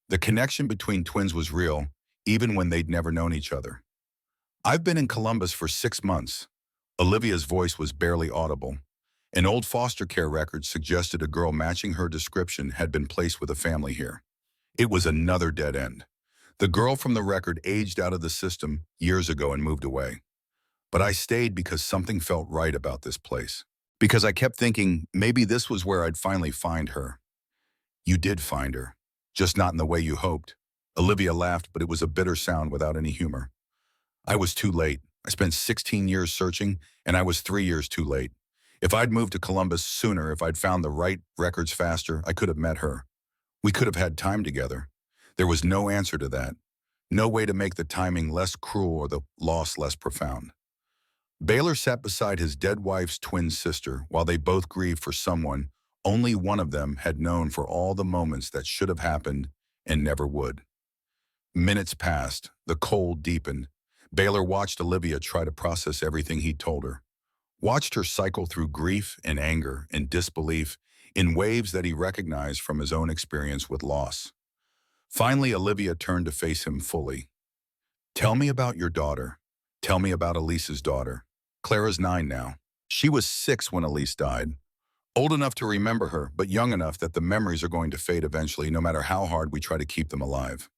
The connection between twins was real, even when they'd never known each other. I've been in Columbus for 6 months. Olivia's voice was barely audible. An old foster care record suggested a girl matching her description had been placed with a family here. It was another dead end. The girl from the record aged out of the system years ago and moved away. But I stayed because something felt right about this place. Because I kept thinking maybe this was where I'd finally find her. You did find her, just not in the way you hoped. Olivia laughed, but it was a bitter sound without any humor. I was too late. I spent 16 years searching, and I was 3 years too late. If I'd moved to Columbus sooner, if I'd found the right records faster, I could have met her. We could have had time together. There was no answer to that. No way to make the timing less cruel or the loss less profound. Baylor sat beside his dead wife's twin sister while they both grieved for someone only one of them had known, for all the moments that should have happened and never would. Minutes passed. The cold deepened. Baylor watched Olivia try to process everything he'd told her. Watched her cycle through grief and anger and disbelief in waves that he recognized from his own experience with loss. Finally, Olivia turned to face him fully. Tell me about your daughter. Tell me about Elise's daughter. Clara's 9 now. She was 6 when Elise died. Old enough to remember her, but young enough that the memories are going to fade eventually, no matter how hard we try to keep them alive.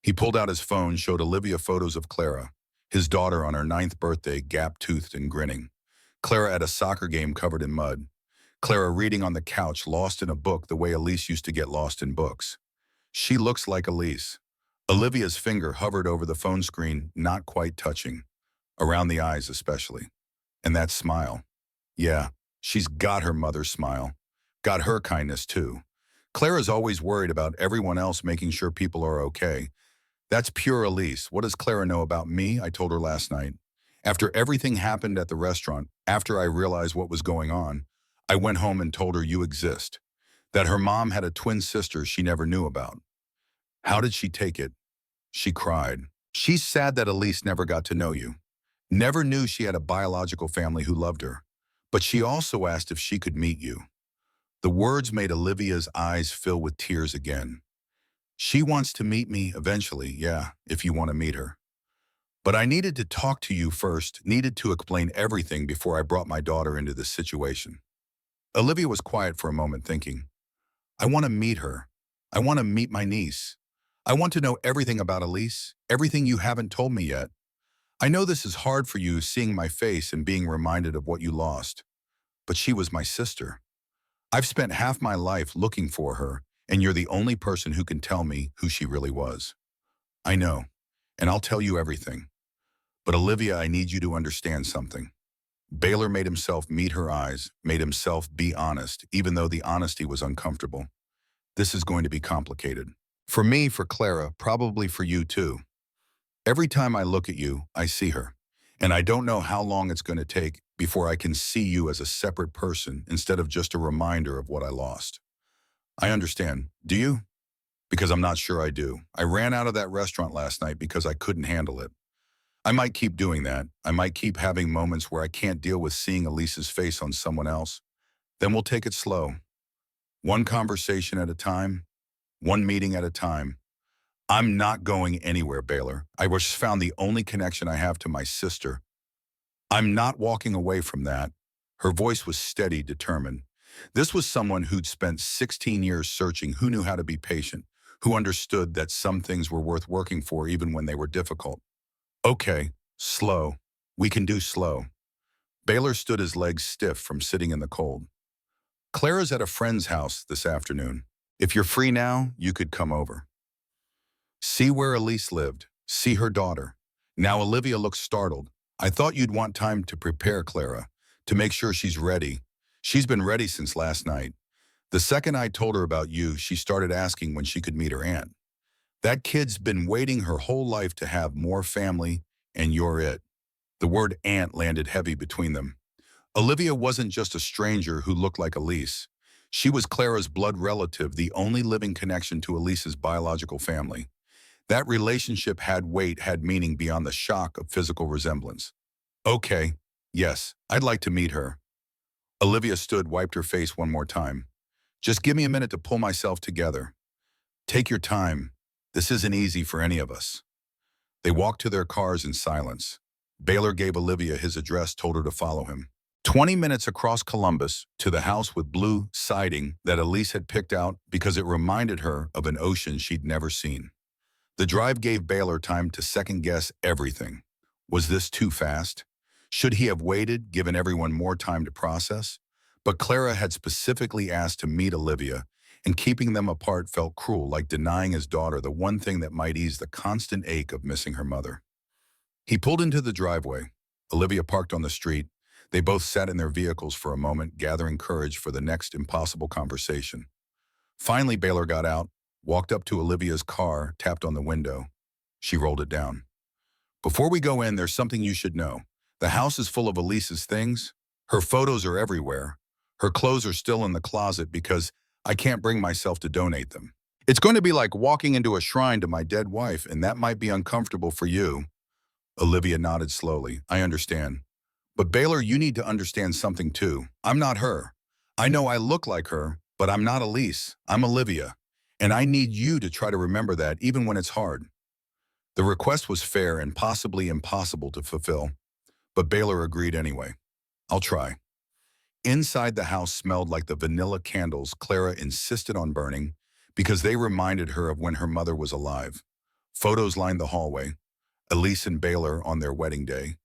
He pulled out his phone, showed Olivia photos of Clara, his daughter on her 9th birthday, gap-toothed and grinning. Clara at a soccer game covered in mud. Clara reading on the couch, lost in a book the way Elise used to get lost in books. She looks like Elise. Olivia's finger hovered over the phone screen, not quite touching. Around the eyes especially. And that smile. Yeah, she's got her mother's smile. Got her kindness too. Clara's always worried about everyone else, making sure people are okay. That's pure Elise. What does Clara know about me? I told her last night. After everything happened at the restaurant, after I realized what was going on, I went home and told her you exist. That her mom had a twin sister she never knew about. How did she take it? She cried. She's sad that Elise never got to know you. Never knew she had a biological family who loved her. But she also asked if she could meet you. The words made Olivia's eyes fill with tears again. She wants to meet me eventually, yeah, if you want to meet her. But I needed to talk to you first, needed to explain everything before I brought my daughter into this situation. Olivia was quiet for a moment thinking, I want to meet her. I want to meet my niece. I want to know everything about Elise, everything you haven't told me yet. I know this is hard for you seeing my face and being reminded of what you lost. But she was my sister. I've spent half my life looking for her, and you're the only person who can tell me who she really was. I know, and I'll tell you everything. But Olivia, I need you to understand something. Baylor made himself meet her eyes, made himself be honest, even though the honesty was uncomfortable. This is going to be complicated. For me, for Clara, probably for you too. Every time I look at you, I see her. And I don't know how long it's going to take before I can see you as a separate person instead of just a reminder of what I lost. I understand. Do you? Because I'm not sure I do. I ran out of that restaurant last night because I couldn't handle it. I might keep doing that. I might keep having moments where I can't deal with seeing Elise's face on someone else. Then we'll take it slow. One conversation at a time, one meeting at a time. I'm not going anywhere, Baylor. I just found the only connection I have to my sister. I'm not walking away from that. Her voice was steady, determined. This was someone who'd spent 16 years searching, who knew how to be patient, who understood that some things were worth working for even when they were difficult. Okay, slow. We can do slow. Baylor stood his legs stiff from sitting in the cold. Clara's at a friend's house this afternoon. If you're free now, you could come over. See where Elise lived. See her daughter. Now Olivia looked startled. I thought you'd want time to prepare Clara, to make sure she's ready. She's been ready since last night. The second I told her about you, she started asking when she could meet her aunt. That kid's been waiting her whole life to have more family, and you're it. The word aunt landed heavy between them. Olivia wasn't just a stranger who looked like Elise. She was Clara's blood relative, the only living connection to Elise's biological family. That relationship had weight, had meaning beyond the shock of physical resemblance. Okay, yes, I'd like to meet her. Olivia stood, wiped her face one more time. Just give me a minute to pull myself together. Take your time. This isn't easy for any of us. They walked to their cars in silence. Baylor gave Olivia his address, told her to follow him. 20 minutes across Columbus to the house with blue siding that Elise had picked out because it reminded her of an ocean she'd never seen. The drive gave Baylor time to second-guess everything. Was this too fast? Should he have waited, given everyone more time to process? But Clara had specifically asked to meet Olivia, and keeping them apart felt cruel, like denying his daughter the one thing that might ease the constant ache of missing her mother. He pulled into the driveway. Olivia parked on the street. They both sat in their vehicles for a moment, gathering courage for the next impossible conversation. Finally, Baylor got out, walked up to Olivia's car, tapped on the window. She rolled it down. Before we go in, there's something you should know. The house is full of Elise's things. Her photos are everywhere. Her clothes are still in the closet because I can't bring myself to donate them. It's going to be like walking into a shrine to my dead wife, and that might be uncomfortable for you. Olivia nodded slowly. I understand. But Baylor, you need to understand something too. I'm not her. I know I look like her, but I'm not Elise. I'm Olivia. And I need you to try to remember that even when it's hard. The request was fair and possibly impossible to fulfill, but Baylor agreed anyway. I'll try. Inside the house smelled like the vanilla candles Clara insisted on burning because they reminded her of when her mother was alive. Photos lined the hallway. Elise and Baylor on their wedding day.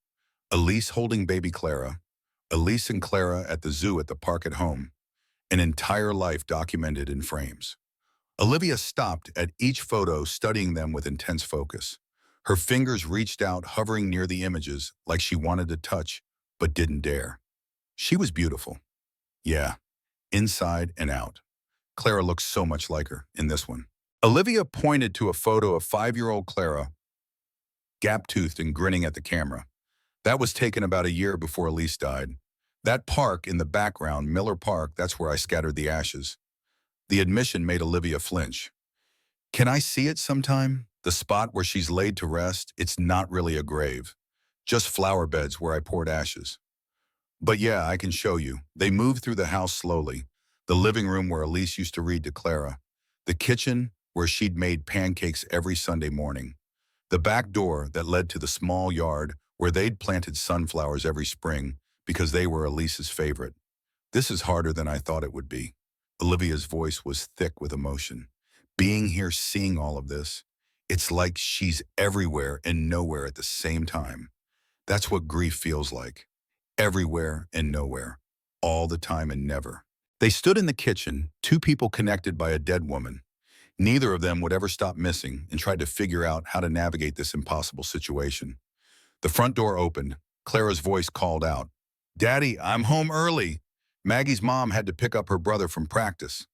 Elise holding baby Clara. Elise and Clara at the zoo, at the park at home. An entire life documented in frames. Olivia stopped at each photo, studying them with intense focus. Her fingers reached out, hovering near the images like she wanted to touch, but didn't dare. She was beautiful. Yeah, inside and out. Clara looked so much like her in this one. Olivia pointed to a photo of 5-year-old Clara, gap-toothed and grinning at the camera. That was taken about a year before Elise died. That park in the background, Miller Park, that's where I scattered the ashes. The admission made Olivia flinch. Can I see it sometime? The spot where she's laid to rest, it's not really a grave. Just flower beds where I poured ashes. But yeah, I can show you. They moved through the house slowly. The living room where Elise used to read to Clara. The kitchen where she'd made pancakes every Sunday morning. The back door that led to the small yard where they'd planted sunflowers every spring because they were Elise's favorite. This is harder than I thought it would be. Olivia's voice was thick with emotion. Being here, seeing all of this, it's like she's everywhere and nowhere at the same time. That's what grief feels like. Everywhere and nowhere. All the time and never. They stood in the kitchen, two people connected by a dead woman. Neither of them would ever stop missing and tried to figure out how to navigate this impossible situation. The front door opened. Clara's voice called out, "Daddy, I'm home early." Maggie's mom had to pick up her brother from practice.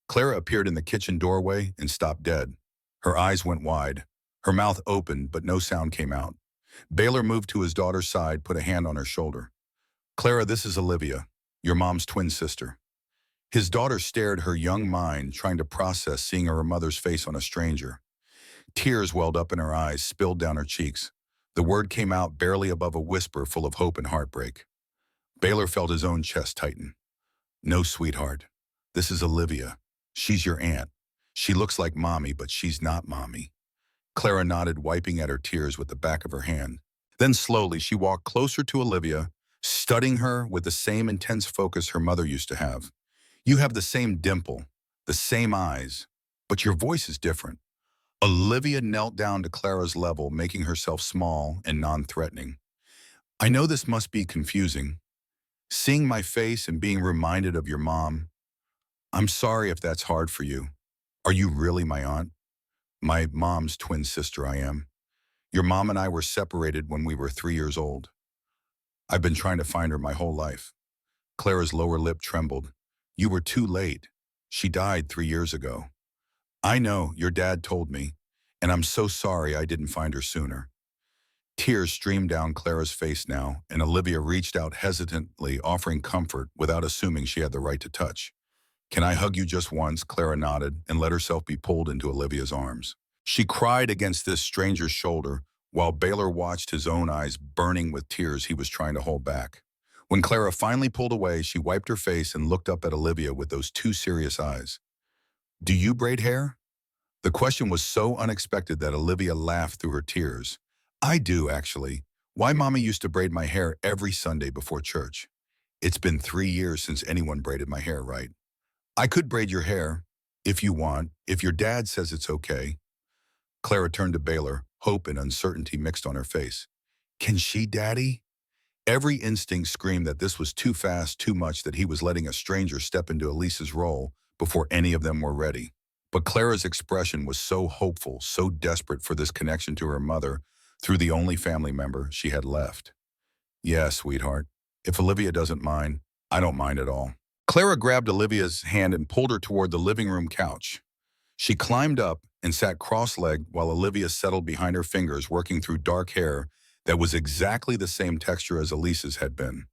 Clara appeared in the kitchen doorway and stopped dead. Her eyes went wide. Her mouth opened, but no sound came out. Baylor moved to his daughter's side, put a hand on her shoulder. "Clara, this is Olivia, your mom's twin sister." His daughter stared, her young mind trying to process seeing her mother's face on a stranger. Tears welled up in her eyes, spilled down her cheeks. The word came out barely above a whisper full of hope and heartbreak. Baylor felt his own chest tighten. "No, sweetheart. This is Olivia. She's your aunt. She looks like mommy, but she's not mommy." Clara nodded, wiping at her tears with the back of her hand. Then slowly she walked closer to Olivia, studying her with the same intense focus her mother used to have. "You have the same dimple, the same eyes, but your voice is different." Olivia knelt down to Clara's level, making herself small and non-threatening. "I know this must be confusing. Seeing my face and being reminded of your mom. I'm sorry if that's hard for you. Are you really my aunt?" "My mom's twin sister, I am. Your mom and I were separated when we were 3 years old. I've been trying to find her my whole life." Clara's lower lip trembled. "You were too late. She died 3 years ago." "I know, your dad told me, and I'm so sorry I didn't find her sooner." Tears streamed down Clara's face now, and Olivia reached out hesitantly, offering comfort without assuming she had the right to touch. "Can I hug you just once?" Clara nodded and let herself be pulled into Olivia's arms. She cried against this stranger's shoulder, while Baylor watched his own eyes burning with tears he was trying to hold back. When Clara finally pulled away, she wiped her face and looked up at Olivia with those two serious eyes. "Do you braid hair?" The question was so unexpected that Olivia laughed through her tears. "I do, actually. Why Mommy used to braid my hair every Sunday before church. It's been 3 years since anyone braided my hair right. I could braid your hair, if you want, if your dad says it's okay." Clara turned to Baylor, hope and uncertainty mixed on her face. "Can she, Daddy?" Every instinct screamed that this was too fast, too much, that he was letting a stranger step into Elise's role before any of them were ready. But Clara's expression was so hopeful, so desperate for this connection to her mother through the only family member she had left. "Yeah, sweetheart. If Olivia doesn't mind, I don't mind at all." Clara grabbed Olivia's hand and pulled her toward the living room couch. She climbed up and sat cross-legged while Olivia settled behind her fingers, working through dark hair that was exactly the same texture as Elise's had been.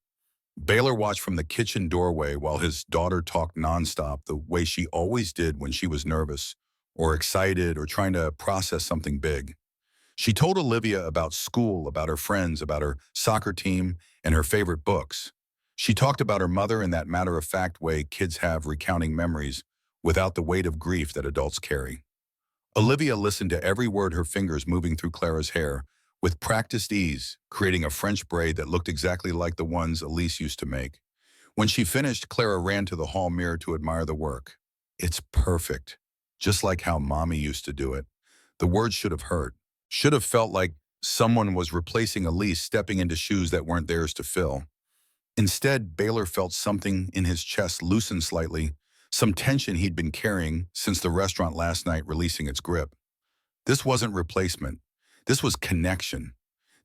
Baylor watched from the kitchen doorway while his daughter talked nonstop, the way she always did when she was nervous or excited or trying to process something big. She told Olivia about school, about her friends, about her soccer team, and her favorite books. She talked about her mother in that matter-of-fact way kids have, recounting memories without the weight of grief that adults carry. Olivia listened to every word, her fingers moving through Clara's hair with practiced ease, creating a French braid that looked exactly like the ones Elise used to make. When she finished, Clara ran to the hall mirror to admire the work. "It's perfect, just like how Mommy used to do it." The words should have hurt, should have felt like someone was replacing Elise, stepping into shoes that weren't theirs to fill. Instead, Baylor felt something in his chest loosen slightly, some tension he'd been carrying since the restaurant last night releasing its grip. This wasn't replacement. This was connection.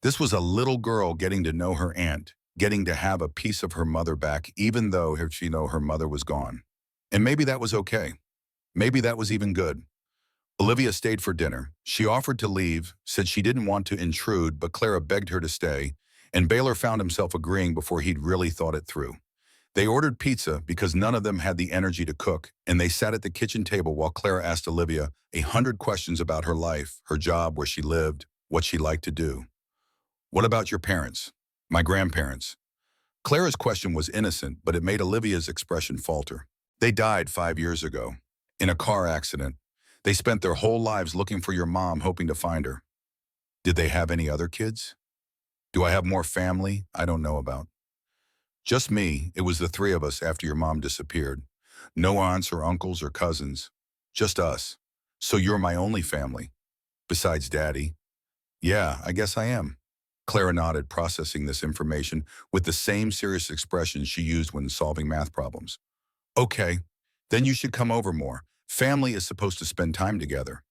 This was a little girl getting to know her aunt, getting to have a piece of her mother back, even though her mother was gone. And maybe that was okay. Maybe that was even good. Olivia stayed for dinner. She offered to leave, said she didn't want to intrude, but Clara begged her to stay, and Baylor found himself agreeing before he'd really thought it through. They ordered pizza because none of them had the energy to cook, and they sat at the kitchen table while Clara asked Olivia 100 questions about her life, her job, where she lived, what she liked to do. "What about your parents?" "My grandparents." Clara's question was innocent, but it made Olivia's expression falter. "They died 5 years ago, in a car accident. They spent their whole lives looking for your mom, hoping to find her." "Did they have any other kids?" "Do I have more family I don't know about?" "Just me. It was the three of us after your mom disappeared. No aunts or uncles or cousins. Just us. So you're my only family. Besides Daddy." "Yeah, I guess I am." Clara nodded, processing this information with the same serious expression she used when solving math problems. "Okay, then you should come over more. Family is supposed to spend time together."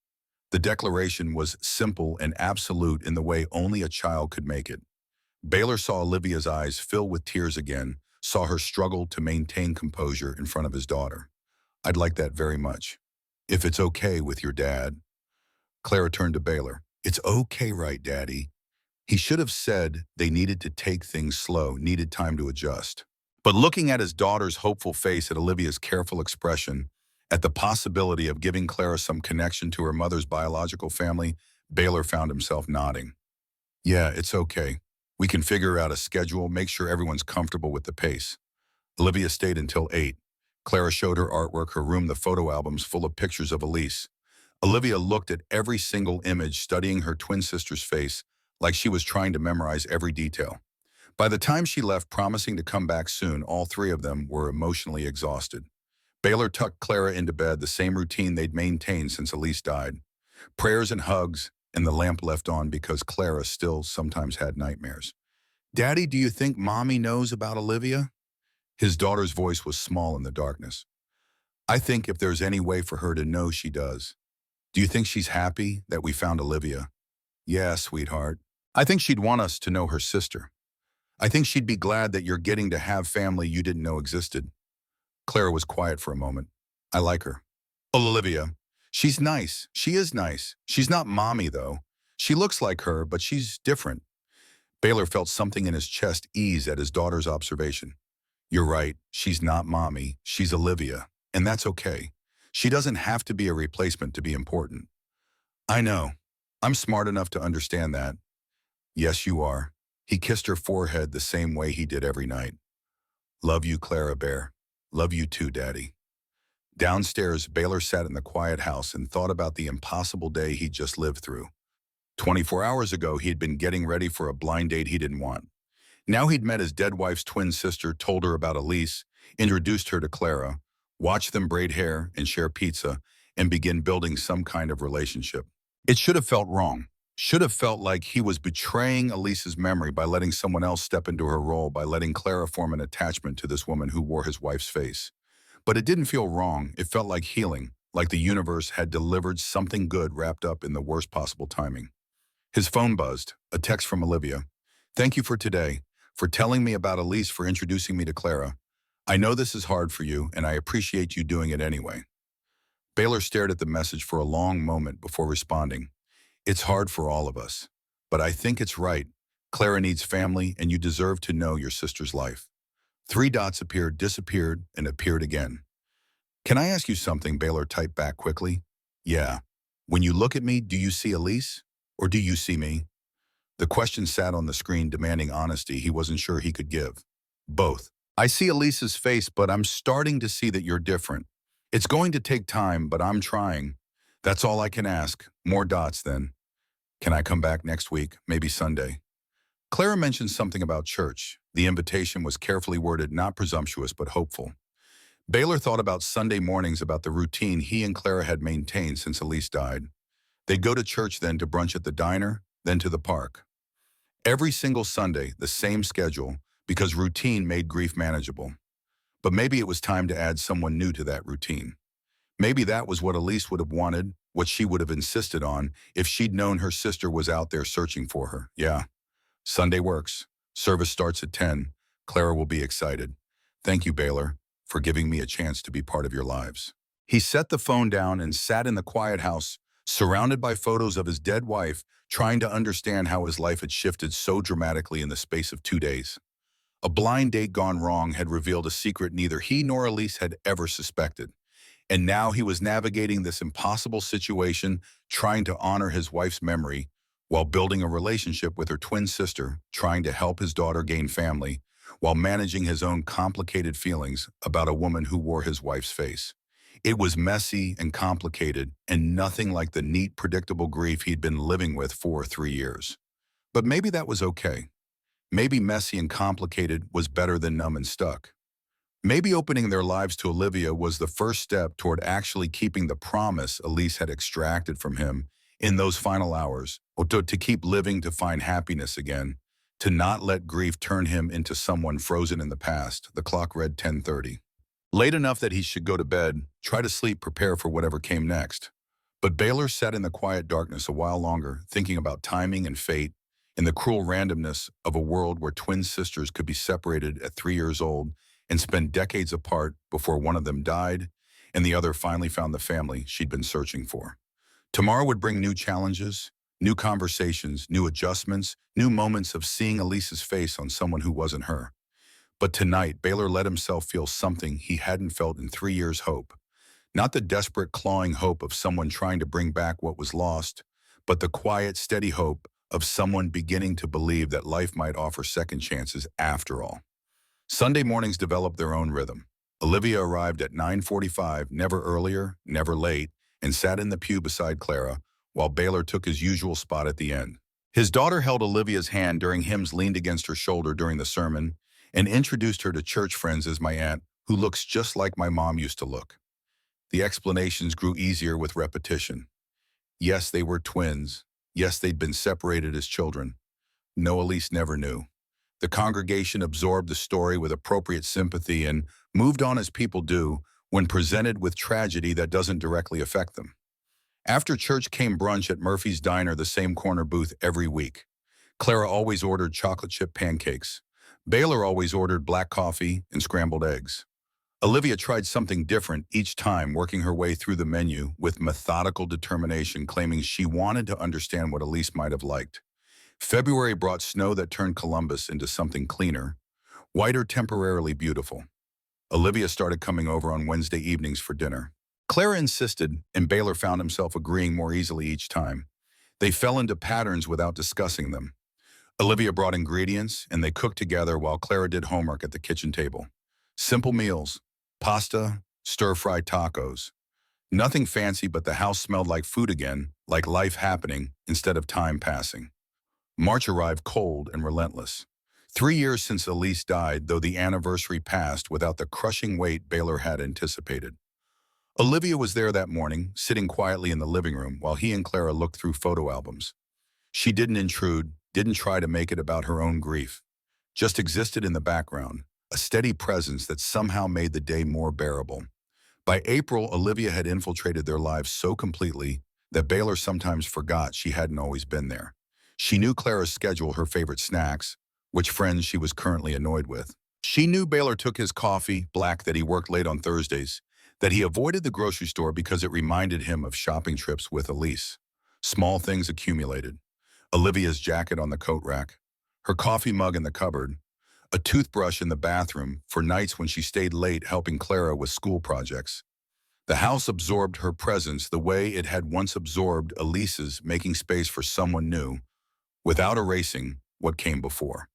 The declaration was simple and absolute in the way only a child could make it. Baylor saw Olivia's eyes fill with tears again, saw her struggle to maintain composure in front of his daughter. "I'd like that very much. If it's okay with your dad." Clara turned to Baylor. "It's okay, right, Daddy?" He should have said they needed to take things slow, needed time to adjust. But looking at his daughter's hopeful face, at Olivia's careful expression, at the possibility of giving Clara some connection to her mother's biological family, Baylor found himself nodding. "Yeah, it's okay. We can figure out a schedule, make sure everyone's comfortable with the pace." Olivia stayed until 8. Clara showed her artwork, her room, the photo albums full of pictures of Elise. Olivia looked at every single image, studying her twin sister's face like she was trying to memorize every detail. By the time she left, promising to come back soon, all three of them were emotionally exhausted. Baylor tucked Clara into bed, the same routine they'd maintained since Elise died. Prayers and hugs, and the lamp left on because Clara still sometimes had nightmares. "Daddy, do you think Mommy knows about Olivia?" His daughter's voice was small in the darkness. "I think if there's any way for her to know, she does." "Do you think she's happy that we found Olivia?" "Yeah, sweetheart. I think she'd want us to know her sister. I think she'd be glad that you're getting to have family you didn't know existed." Clara was quiet for a moment. "I like her." "Olivia. She's nice. She is nice. She's not Mommy, though. She looks like her, but she's different." Baylor felt something in his chest ease at his daughter's observation. "You're right. She's not Mommy. She's Olivia. And that's okay. She doesn't have to be a replacement to be important." "I know. I'm smart enough to understand that." "Yes, you are." He kissed her forehead the same way he did every night. "Love you, Clara Bear. Love you too, Daddy." Downstairs, Baylor sat in the quiet house and thought about the impossible day he'd just lived through. 24 hours ago, he had been getting ready for a blind date he didn't want. Now he'd met his dead wife's twin sister, told her about Elise, introduced her to Clara, watched them braid hair and share pizza, and begin building some kind of relationship. It should have felt wrong. Should have felt like he was betraying Elise's memory by letting someone else step into her role, by letting Clara form an attachment to this woman who wore his wife's face. But it didn't feel wrong. It felt like healing, like the universe had delivered something good wrapped up in the worst possible timing. His phone buzzed, a text from Olivia. "Thank you for today, for telling me about Elise, for introducing me to Clara. I know this is hard for you, and I appreciate you doing it anyway." Baylor stared at the message for a long moment before responding. "It's hard for all of us, but I think it's right. Clara needs family, and you deserve to know your sister's life." Three dots appeared, disappeared, and appeared again. "Can I ask you something?" Baylor typed back quickly. "Yeah. When you look at me, do you see Elise? Or do you see me?" The question sat on the screen, demanding honesty he wasn't sure he could give. "Both. I see Elise's face, but I'm starting to see that you're different. It's going to take time, but I'm trying. That's all I can ask. More dots, then. Can I come back next week, maybe Sunday?" Clara mentioned something about church. The invitation was carefully worded, not presumptuous, but hopeful. Baylor thought about Sunday mornings, about the routine he and Clara had maintained since Elise died. They'd go to church, then to brunch at the diner, then to the park. Every single Sunday, the same schedule, because routine made grief manageable. But maybe it was time to add someone new to that routine. Maybe that was what Elise would have wanted, what she would have insisted on, if she'd known her sister was out there searching for her. Yeah. Sunday works. Service starts at 10. Clara will be excited. "Thank you, Baylor, for giving me a chance to be part of your lives." He set the phone down and sat in the quiet house, surrounded by photos of his dead wife, trying to understand how his life had shifted so dramatically in the space of 2 days. A blind date gone wrong had revealed a secret neither he nor Elise had ever suspected. And now he was navigating this impossible situation, trying to honor his wife's memory while building a relationship with her twin sister, trying to help his daughter gain family, while managing his own complicated feelings about a woman who wore his wife's face. It was messy and complicated, and nothing like the neat, predictable grief he'd been living with for 3 years. But maybe that was okay. Maybe messy and complicated was better than numb and stuck. Maybe opening their lives to Olivia was the first step toward actually keeping the promise Elise had extracted from him in those final hours, or to keep living to find happiness again, to not let grief turn him into someone frozen in the past. The clock read 10:30. Late enough that he should go to bed, try to sleep, prepare for whatever came next. But Baylor sat in the quiet darkness a while longer, thinking about timing and fate, in the cruel randomness of a world where twin sisters could be separated at 3 years old and spend decades apart before one of them died and the other finally found the family she'd been searching for. Tomorrow would bring new challenges, new conversations, new adjustments, new moments of seeing Elise's face on someone who wasn't her. But tonight, Baylor let himself feel something he hadn't felt in 3 years: hope. Not the desperate, clawing hope of someone trying to bring back what was lost, but the quiet, steady hope of someone beginning to believe that life might offer second chances after all. Sunday mornings developed their own rhythm. Olivia arrived at 9:45, never earlier, never late, and sat in the pew beside Clara, while Baylor took his usual spot at the end. His daughter held Olivia's hand during hymns, leaned against her shoulder during the sermon, and introduced her to church friends as my aunt, who looks just like my mom used to look. The explanations grew easier with repetition. Yes, they were twins. Yes, they'd been separated as children. No, Elise never knew. The congregation absorbed the story with appropriate sympathy and moved on as people do when presented with tragedy that doesn't directly affect them. After church came brunch at Murphy's Diner, the same corner booth every week. Clara always ordered chocolate chip pancakes. Baylor always ordered black coffee and scrambled eggs. Olivia tried something different each time, working her way through the menu with methodical determination, claiming she wanted to understand what Elise might have liked. February brought snow that turned Columbus into something cleaner, whiter, temporarily beautiful. Olivia started coming over on Wednesday evenings for dinner. Clara insisted, and Baylor found himself agreeing more easily each time. They fell into patterns without discussing them. Olivia brought ingredients, and they cooked together while Clara did homework at the kitchen table. Simple meals: pasta, stir-fried tacos. Nothing fancy, but the house smelled like food again, like life happening instead of time passing. March arrived cold and relentless. 3 years since Elise died, though the anniversary passed without the crushing weight Baylor had anticipated. Olivia was there that morning, sitting quietly in the living room while he and Clara looked through photo albums. She didn't intrude, didn't try to make it about her own grief, just existed in the background, a steady presence that somehow made the day more bearable. By April, Olivia had infiltrated their lives so completely that Baylor sometimes forgot she hadn't always been there. She knew Clara's schedule, her favorite snacks, which friends she was currently annoyed with. She knew Baylor took his coffee black, that he worked late on Thursdays, that he avoided the grocery store because it reminded him of shopping trips with Elise. Small things accumulated. Olivia's jacket on the coat rack, her coffee mug in the cupboard, a toothbrush in the bathroom for nights when she stayed late helping Clara with school projects. The house absorbed her presence the way it had once absorbed Elise's, making space for someone new, without erasing what came before.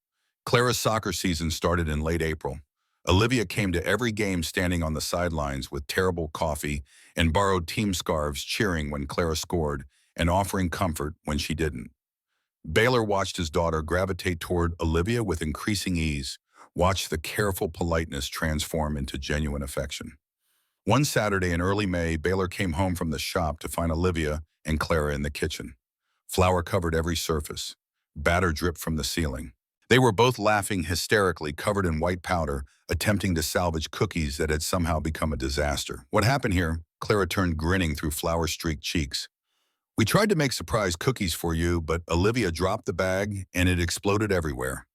Clara's soccer season started in late April. Olivia came to every game standing on the sidelines with terrible coffee and borrowed team scarves, cheering when Clara scored and offering comfort when she didn't. Baylor watched his daughter gravitate toward Olivia with increasing ease, watched the careful politeness transform into genuine affection. One Saturday in early May, Baylor came home from the shop to find Olivia and Clara in the kitchen. Flour covered every surface. Batter dripped from the ceiling. They were both laughing hysterically, covered in white powder, attempting to salvage cookies that had somehow become a disaster. "What happened here?" Clara turned, grinning through flour-streaked cheeks. "We tried to make surprise cookies for you, but Olivia dropped the bag and it exploded everywhere.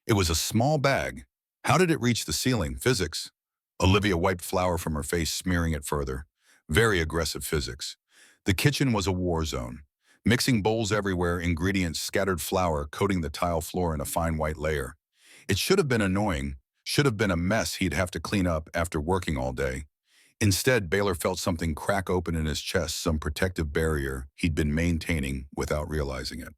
It was a small bag. How did it reach the ceiling? Physics." Olivia wiped flour from her face, smearing it further. "Very aggressive physics. The kitchen was a war zone. Mixing bowls everywhere, ingredients scattered, flour coating the tile floor in a fine white layer. It should have been annoying, should have been a mess he'd have to clean up after working all day. Instead, Baylor felt something crack open in his chest, some protective barrier he'd been maintaining without realizing it.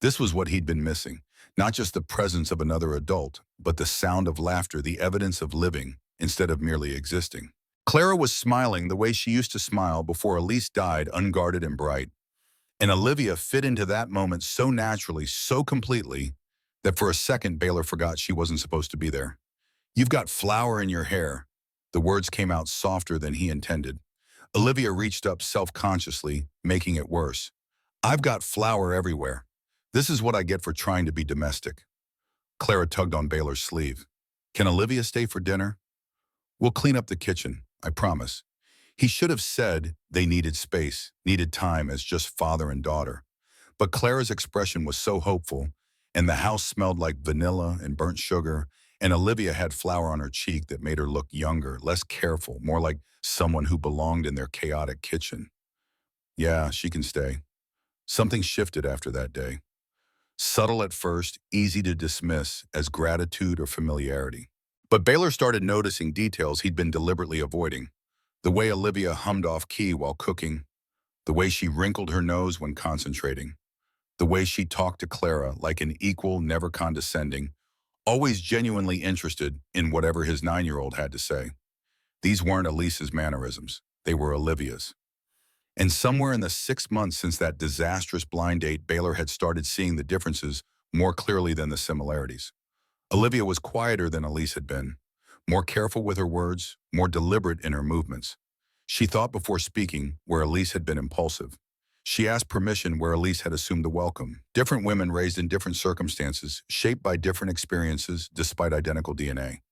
This was what he'd been missing, not just the presence of another adult, but the sound of laughter, the evidence of living instead of merely existing. Clara was smiling the way she used to smile before Elise died, unguarded and bright. And Olivia fit into that moment so naturally, so completely, that for a second Baylor forgot she wasn't supposed to be there. "You've got flour in your hair." The words came out softer than he intended. Olivia reached up self-consciously, making it worse. "I've got flour everywhere. This is what I get for trying to be domestic." Clara tugged on Baylor's sleeve. "Can Olivia stay for dinner? We'll clean up the kitchen, I promise." He should have said they needed space, needed time as just father and daughter. But Clara's expression was so hopeful, and the house smelled like vanilla and burnt sugar, and Olivia had flour on her cheek that made her look younger, less careful, more like someone who belonged in their chaotic kitchen. Yeah, she can stay. Something shifted after that day. Subtle at first, easy to dismiss as gratitude or familiarity. But Baylor started noticing details he'd been deliberately avoiding. The way Olivia hummed off-key while cooking, the way she wrinkled her nose when concentrating, the way she talked to Clara like an equal, never condescending, always genuinely interested in whatever his 9-year-old had to say. These weren't Elise's mannerisms. They were Olivia's. And somewhere in the 6 months since that disastrous blind date, Baylor had started seeing the differences more clearly than the similarities. Olivia was quieter than Elise had been, more careful with her words, more deliberate in her movements. She thought before speaking, where Elise had been impulsive. She asked permission where Elise had assumed the welcome. Different women raised in different circumstances, shaped by different experiences, despite identical DNA.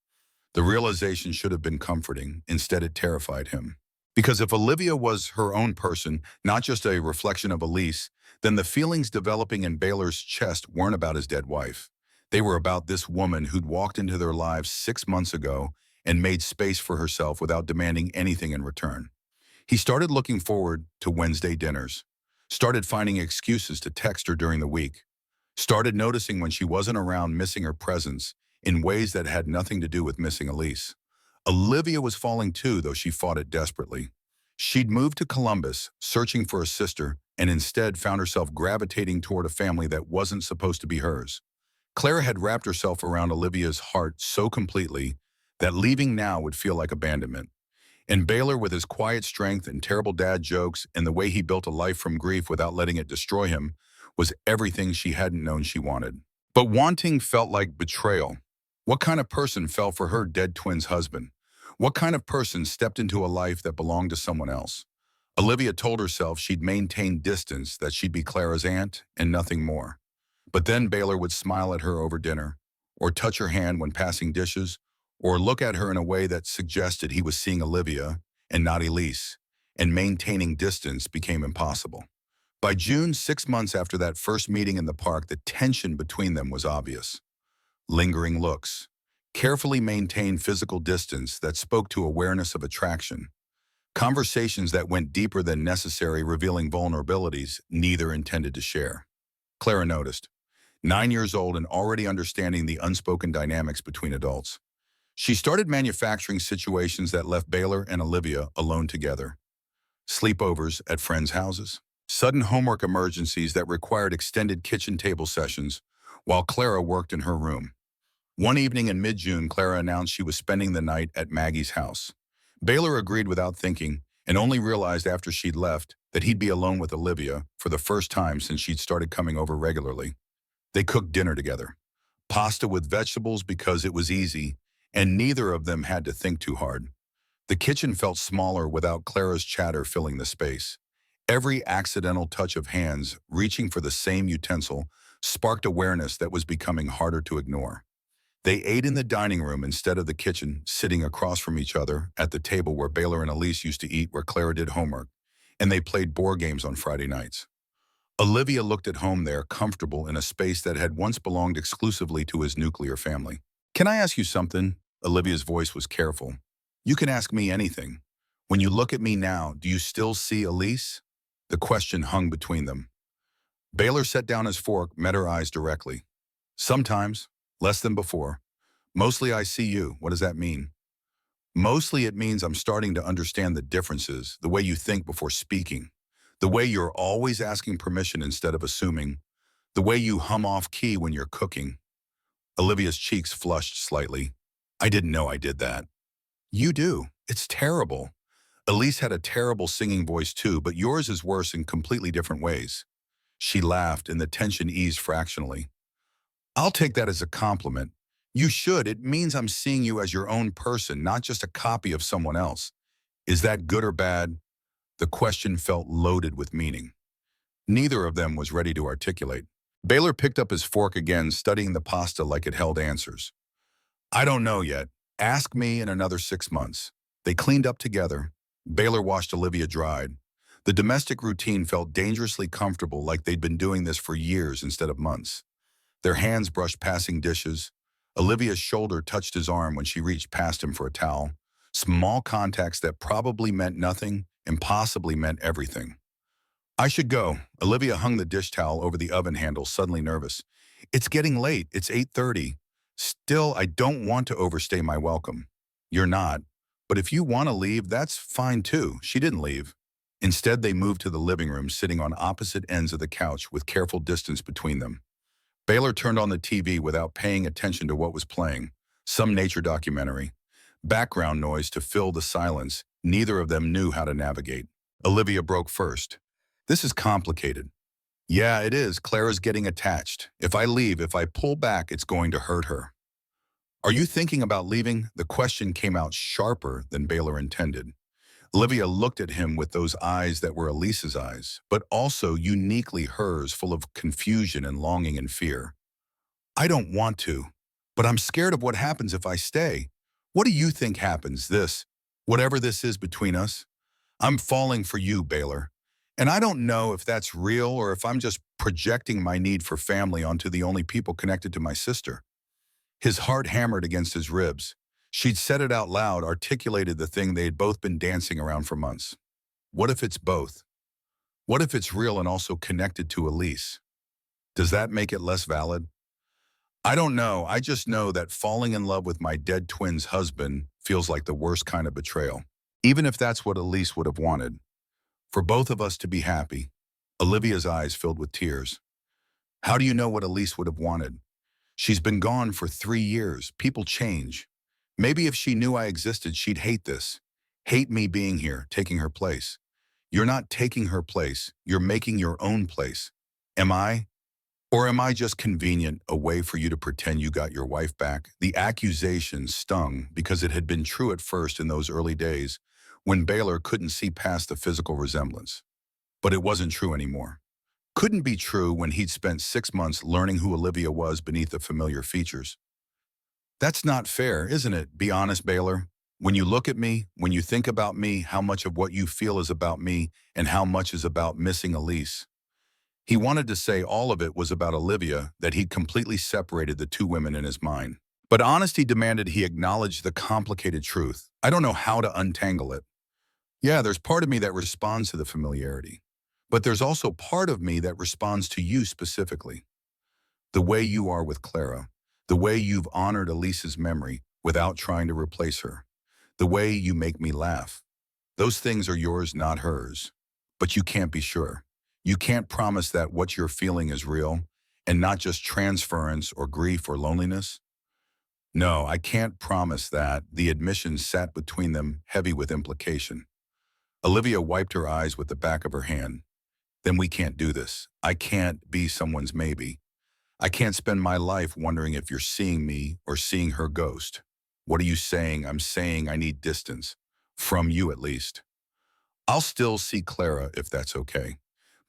The realization should have been comforting. Instead, it terrified him. Because if Olivia was her own person, not just a reflection of Elise, then the feelings developing in Baylor's chest weren't about his dead wife. They were about this woman who'd walked into their lives 6 months ago and made space for herself without demanding anything in return. He started looking forward to Wednesday dinners, started finding excuses to text her during the week, started noticing when she wasn't around, missing her presence in ways that had nothing to do with missing Elise. Olivia was falling too, though she fought it desperately. She'd moved to Columbus, searching for a sister, and instead found herself gravitating toward a family that wasn't supposed to be hers. Clara had wrapped herself around Olivia's heart so completely that leaving now would feel like abandonment. And Baylor, with his quiet strength and terrible dad jokes and the way he built a life from grief without letting it destroy him, was everything she hadn't known she wanted. But wanting felt like betrayal. What kind of person fell for her dead twin's husband? What kind of person stepped into a life that belonged to someone else? Olivia told herself she'd maintain distance, that she'd be Clara's aunt and nothing more. But then Baylor would smile at her over dinner, or touch her hand when passing dishes, or look at her in a way that suggested he was seeing Olivia and not Elise, and maintaining distance became impossible. By June, 6 months after that first meeting in the park, the tension between them was obvious. Lingering looks, carefully maintained physical distance that spoke to awareness of attraction, conversations that went deeper than necessary, revealing vulnerabilities neither intended to share. Clara noticed, 9 years old and already understanding the unspoken dynamics between adults. She started manufacturing situations that left Baylor and Olivia alone together. Sleepovers at friends' houses, sudden homework emergencies that required extended kitchen table sessions while Clara worked in her room. One evening in mid-June, Clara announced she was spending the night at Maggie's house. Baylor agreed without thinking, and only realized after she'd left that he'd be alone with Olivia for the first time since she'd started coming over regularly. They cooked dinner together. Pasta with vegetables because it was easy, and neither of them had to think too hard. The kitchen felt smaller without Clara's chatter filling the space. Every accidental touch of hands reaching for the same utensil sparked awareness that was becoming harder to ignore. They ate in the dining room instead of the kitchen, sitting across from each other at the table where Baylor and Elise used to eat, where Clara did homework, and they played board games on Friday nights. Olivia looked at home there, comfortable in a space that had once belonged exclusively to his nuclear family. "Can I ask you something?" Olivia's voice was careful. "You can ask me anything. When you look at me now, do you still see Elise?" The question hung between them. Baylor set down his fork, met her eyes directly. Sometimes, less than before. Mostly I see you. What does that mean? Mostly it means I'm starting to understand the differences, the way you think before speaking, the way you're always asking permission instead of assuming, the way you hum off key when you're cooking. Olivia's cheeks flushed slightly. I didn't know I did that. You do. It's terrible. Elise had a terrible singing voice too, but yours is worse in completely different ways. She laughed and the tension eased fractionally. I'll take that as a compliment. You should. It means I'm seeing you as your own person, not just a copy of someone else. Is that good or bad? The question felt loaded with meaning. Neither of them was ready to articulate. Baylor picked up his fork again, studying the pasta like it held answers. I don't know yet. Ask me in another 6 months. They cleaned up together. Baylor washed Olivia dried. The domestic routine felt dangerously comfortable, like they'd been doing this for years instead of months. Their hands brushed passing dishes. Olivia's shoulder touched his arm when she reached past him for a towel. Small contacts that probably meant nothing and possibly meant everything. I should go. Olivia hung the dish towel over the oven handle, suddenly nervous. It's getting late. It's 8:30. Still, I don't want to overstay my welcome. You're not. But if you want to leave, that's fine too. She didn't leave. Instead, they moved to the living room, sitting on opposite ends of the couch with careful distance between them. Baylor turned on the TV without paying attention to what was playing. Some nature documentary. Background noise to fill the silence. Neither of them knew how to navigate. Olivia broke first. This is complicated. Yeah, it is. Clara's getting attached. If I leave, if I pull back, it's going to hurt her. Are you thinking about leaving? The question came out sharper than Baylor intended. Olivia looked at him with those eyes that were Elise's eyes, but also uniquely hers, full of confusion and longing and fear. I don't want to, but I'm scared of what happens if I stay. What do you think happens, whatever this is between us? I'm falling for you, Baylor. And I don't know if that's real or if I'm just projecting my need for family onto the only people connected to my sister. His heart hammered against his ribs. She'd said it out loud, articulated the thing they had both been dancing around for months. What if it's both? What if it's real and also connected to Elise? Does that make it less valid? I don't know. I just know that falling in love with my dead twin's husband feels like the worst kind of betrayal. Even if that's what Elise would have wanted. For both of us to be happy. Olivia's eyes filled with tears. How do you know what Elise would have wanted? She's been gone for 3 years. People change. Maybe if she knew I existed, she'd hate this. Hate me being here, taking her place. You're not taking her place. You're making your own place. Am I? Or am I just convenient, a way for you to pretend you got your wife back? The accusation stung because it had been true at first in those early days when Baylor couldn't see past the physical resemblance. But it wasn't true anymore. Couldn't be true when he'd spent 6 months learning who Olivia was beneath the familiar features. That's not fair, isn't it? Be honest, Baylor. When you look at me, when you think about me, how much of what you feel is about me and how much is about missing Elise? He wanted to say all of it was about Olivia, that he'd completely separated the two women in his mind. But honesty demanded he acknowledge the complicated truth. I don't know how to untangle it. Yeah, there's part of me that responds to the familiarity. But there's also part of me that responds to you specifically. The way you are with Clara. The way you've honored Elise's memory without trying to replace her. The way you make me laugh. Those things are yours, not hers. But you can't be sure. You can't promise that what you're feeling is real and not just transference or grief or loneliness. No, I can't promise that. The admission sat between them, heavy with implication. Olivia wiped her eyes with the back of her hand. Then we can't do this. I can't be someone's maybe. I can't spend my life wondering if you're seeing me or seeing her ghost. What are you saying? I'm saying I need distance. From you, at least. I'll still see Clara if that's okay.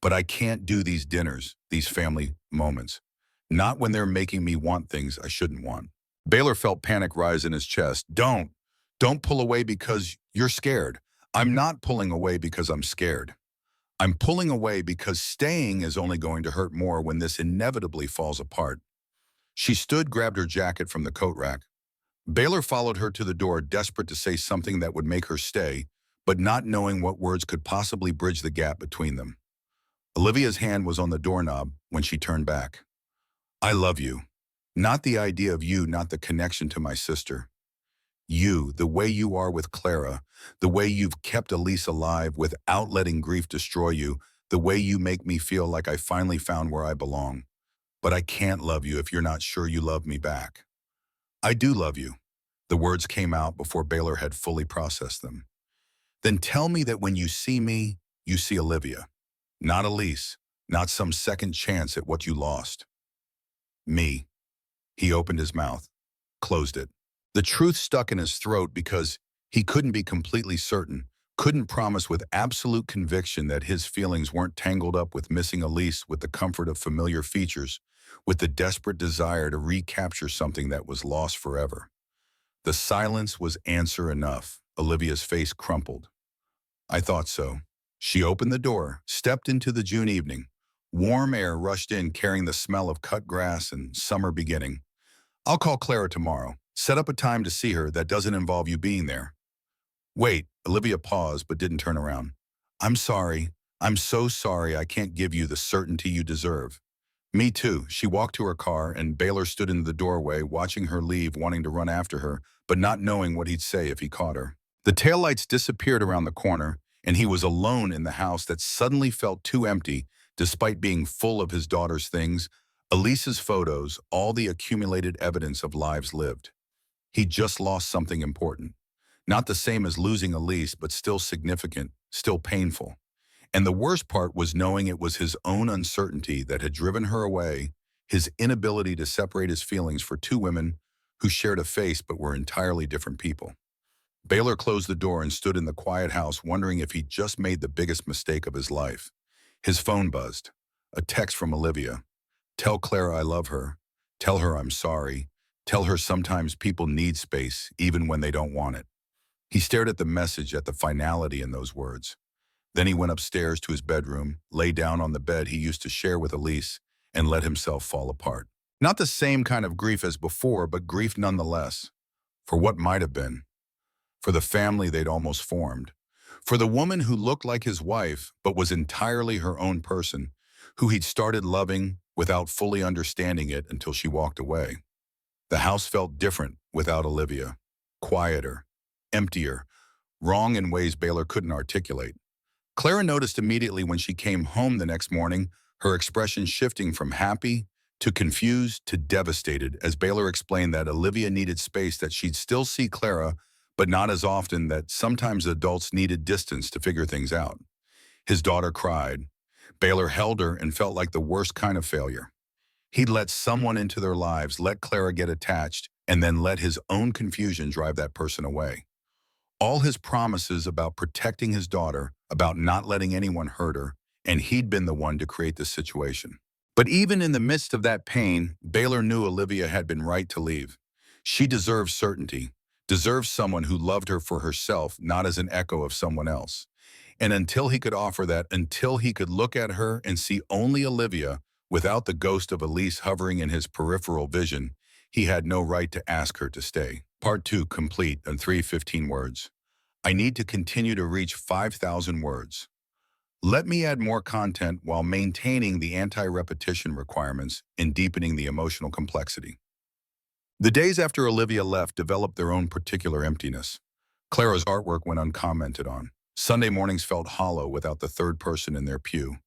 But I can't do these dinners, these family moments. Not when they're making me want things I shouldn't want. Baylor felt panic rise in his chest. Don't pull away because you're scared. I'm not pulling away because I'm scared. I'm pulling away because staying is only going to hurt more when this inevitably falls apart. She stood, grabbed her jacket from the coat rack. Baylor followed her to the door, desperate to say something that would make her stay, but not knowing what words could possibly bridge the gap between them. Olivia's hand was on the doorknob when she turned back. I love you. Not the idea of you, not the connection to my sister. You, the way you are with Clara, the way you've kept Elise alive without letting grief destroy you, the way you make me feel like I finally found where I belong. But I can't love you if you're not sure you love me back. I do love you. The words came out before Baylor had fully processed them. Then tell me that when you see me, you see Olivia. Not Elise, not some second chance at what you lost. Me. He opened his mouth, closed it. The truth stuck in his throat because he couldn't be completely certain, couldn't promise with absolute conviction that his feelings weren't tangled up with missing Elise, with the comfort of familiar features, with the desperate desire to recapture something that was lost forever. The silence was answer enough. Olivia's face crumpled. I thought so. She opened the door, stepped into the June evening. Warm air rushed in, carrying the smell of cut grass and summer beginning. I'll call Clara tomorrow. Set up a time to see her that doesn't involve you being there. Wait, Olivia paused but didn't turn around. I'm sorry. I'm so sorry I can't give you the certainty you deserve. Me too. She walked to her car and Baylor stood in the doorway, watching her leave, wanting to run after her, but not knowing what he'd say if he caught her. The taillights disappeared around the corner, and he was alone in the house that suddenly felt too empty, despite being full of his daughter's things, Elise's photos, all the accumulated evidence of lives lived. He just lost something important. Not the same as losing Elise, but still significant, still painful. And the worst part was knowing it was his own uncertainty that had driven her away, his inability to separate his feelings for two women who shared a face but were entirely different people. Baylor closed the door and stood in the quiet house, wondering if he'd just made the biggest mistake of his life. His phone buzzed. A text from Olivia. Tell Clara I love her. Tell her I'm sorry. Tell her sometimes people need space, even when they don't want it. He stared at the message, at the finality in those words. Then he went upstairs to his bedroom, lay down on the bed he used to share with Elise, and let himself fall apart. Not the same kind of grief as before, but grief nonetheless. For what might have been. For the family they'd almost formed. For the woman who looked like his wife, but was entirely her own person, who he'd started loving without fully understanding it until she walked away. The house felt different without Olivia. Quieter, emptier, wrong in ways Baylor couldn't articulate. Clara noticed immediately when she came home the next morning, her expression shifting from happy to confused to devastated, as Baylor explained that Olivia needed space, that she'd still see Clara, but not as often, that sometimes adults needed distance to figure things out. His daughter cried. Baylor held her and felt like the worst kind of failure. He'd let someone into their lives, let Clara get attached, and then let his own confusion drive that person away. All his promises about protecting his daughter, about not letting anyone hurt her, and he'd been the one to create this situation. But even in the midst of that pain, Baylor knew Olivia had been right to leave. She deserved certainty, deserved someone who loved her for herself, not as an echo of someone else. And until he could offer that, until he could look at her and see only Olivia, without the ghost of Elise hovering in his peripheral vision, he had no right to ask her to stay. Part 2 complete in 3:15 words. I need to continue to reach 5,000 words. Let me add more content while maintaining the anti-repetition requirements and deepening the emotional complexity. The days after Olivia left developed their own particular emptiness. Clara's artwork went uncommented on. Sunday mornings felt hollow without the third person in their pew.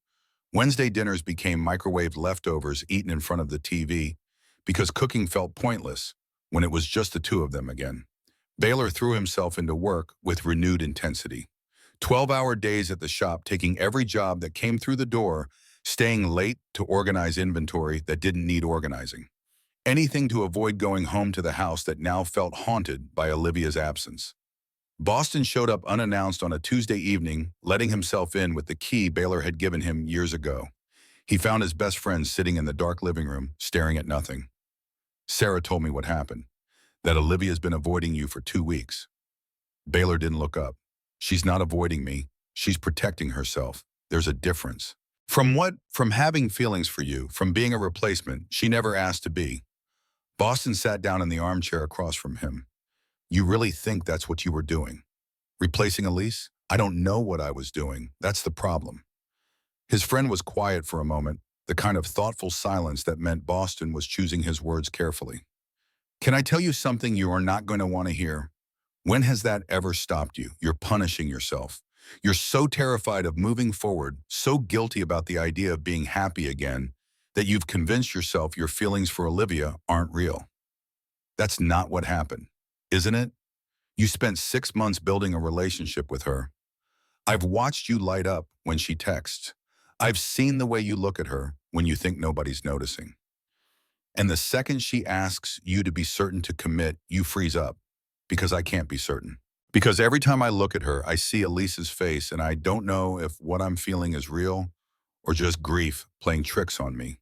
Wednesday dinners became microwaved leftovers eaten in front of the TV because cooking felt pointless when it was just the two of them again. Baylor threw himself into work with renewed intensity. 12-hour days at the shop, taking every job that came through the door, staying late to organize inventory that didn't need organizing. Anything to avoid going home to the house that now felt haunted by Olivia's absence. Boston showed up unannounced on a Tuesday evening, letting himself in with the key Baylor had given him years ago. He found his best friend sitting in the dark living room, staring at nothing. Sarah told me what happened, that Olivia's been avoiding you for 2 weeks. Baylor didn't look up. She's not avoiding me. She's protecting herself. There's a difference. From what? From having feelings for you, from being a replacement she never asked to be. Boston sat down in the armchair across from him. You really think that's what you were doing? Replacing Elise? I don't know what I was doing. That's the problem. His friend was quiet for a moment, the kind of thoughtful silence that meant Boston was choosing his words carefully. Can I tell you something you are not going to want to hear? When has that ever stopped you? You're punishing yourself. You're so terrified of moving forward, so guilty about the idea of being happy again, that you've convinced yourself your feelings for Olivia aren't real. That's not what happened, isn't it? You spent 6 months building a relationship with her. I've watched you light up when she texts. I've seen the way you look at her when you think nobody's noticing. And the second she asks you to be certain to commit, you freeze up. Because I can't be certain. Because every time I look at her, I see Elise's face and I don't know if what I'm feeling is real or just grief playing tricks on me.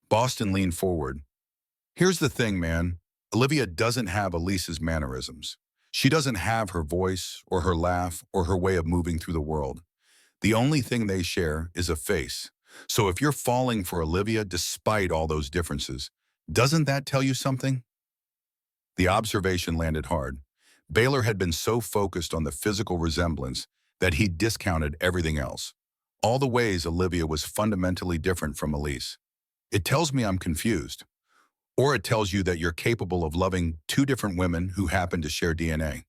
Boston leaned forward. Here's the thing, man. Olivia doesn't have Elise's mannerisms. She doesn't have her voice or her laugh or her way of moving through the world. The only thing they share is a face. So if you're falling for Olivia despite all those differences, doesn't that tell you something? The observation landed hard. Baylor had been so focused on the physical resemblance that he discounted everything else. All the ways Olivia was fundamentally different from Elise. It tells me I'm confused. Or it tells you that you're capable of loving two different women who happen to share DNA.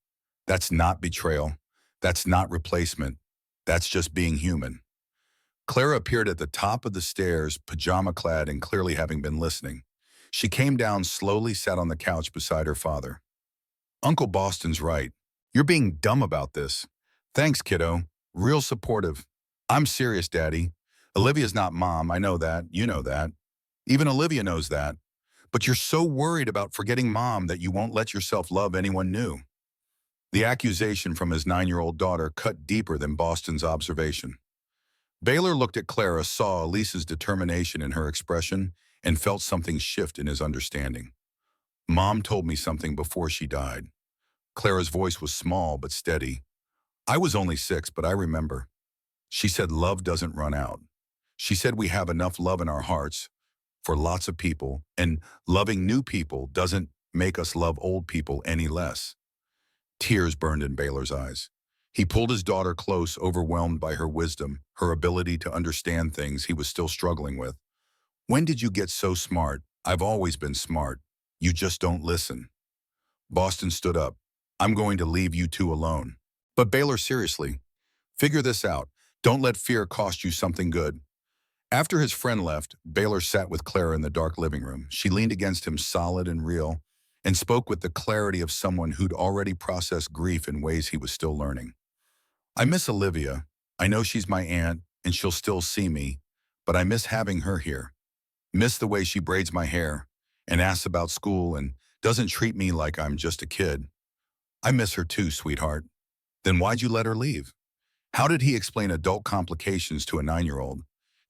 That's not betrayal. That's not replacement. That's just being human. Clara appeared at the top of the stairs, pajama-clad and clearly having been listening. She came down slowly, sat on the couch beside her father. Uncle Boston's right. You're being dumb about this. Thanks, kiddo. Real supportive. I'm serious, Daddy. Olivia's not Mom, I know that. You know that. Even Olivia knows that. But you're so worried about forgetting Mom that you won't let yourself love anyone new. The accusation from his 9-year-old daughter cut deeper than Boston's observation. Baylor looked at Clara, saw Elise's determination in her expression, and felt something shift in his understanding. Mom told me something before she died. Clara's voice was small but steady. I was only 6, but I remember. She said love doesn't run out. She said we have enough love in our hearts for lots of people, and loving new people doesn't make us love old people any less. Tears burned in Baylor's eyes. He pulled his daughter close, overwhelmed by her wisdom, her ability to understand things he was still struggling with. When did you get so smart? I've always been smart. You just don't listen. Boston stood up. I'm going to leave you two alone. But Baylor, seriously, figure this out. Don't let fear cost you something good. After his friend left, Baylor sat with Clara in the dark living room. She leaned against him, solid and real, and spoke with the clarity of someone who'd already processed grief in ways he was still learning. I miss Olivia. I know she's my aunt, and she'll still see me, but I miss having her here. Miss the way she braids my hair and asks about school and doesn't treat me like I'm just a kid. I miss her too, sweetheart. Then why'd you let her leave? How did he explain adult complications to a 9-year-old?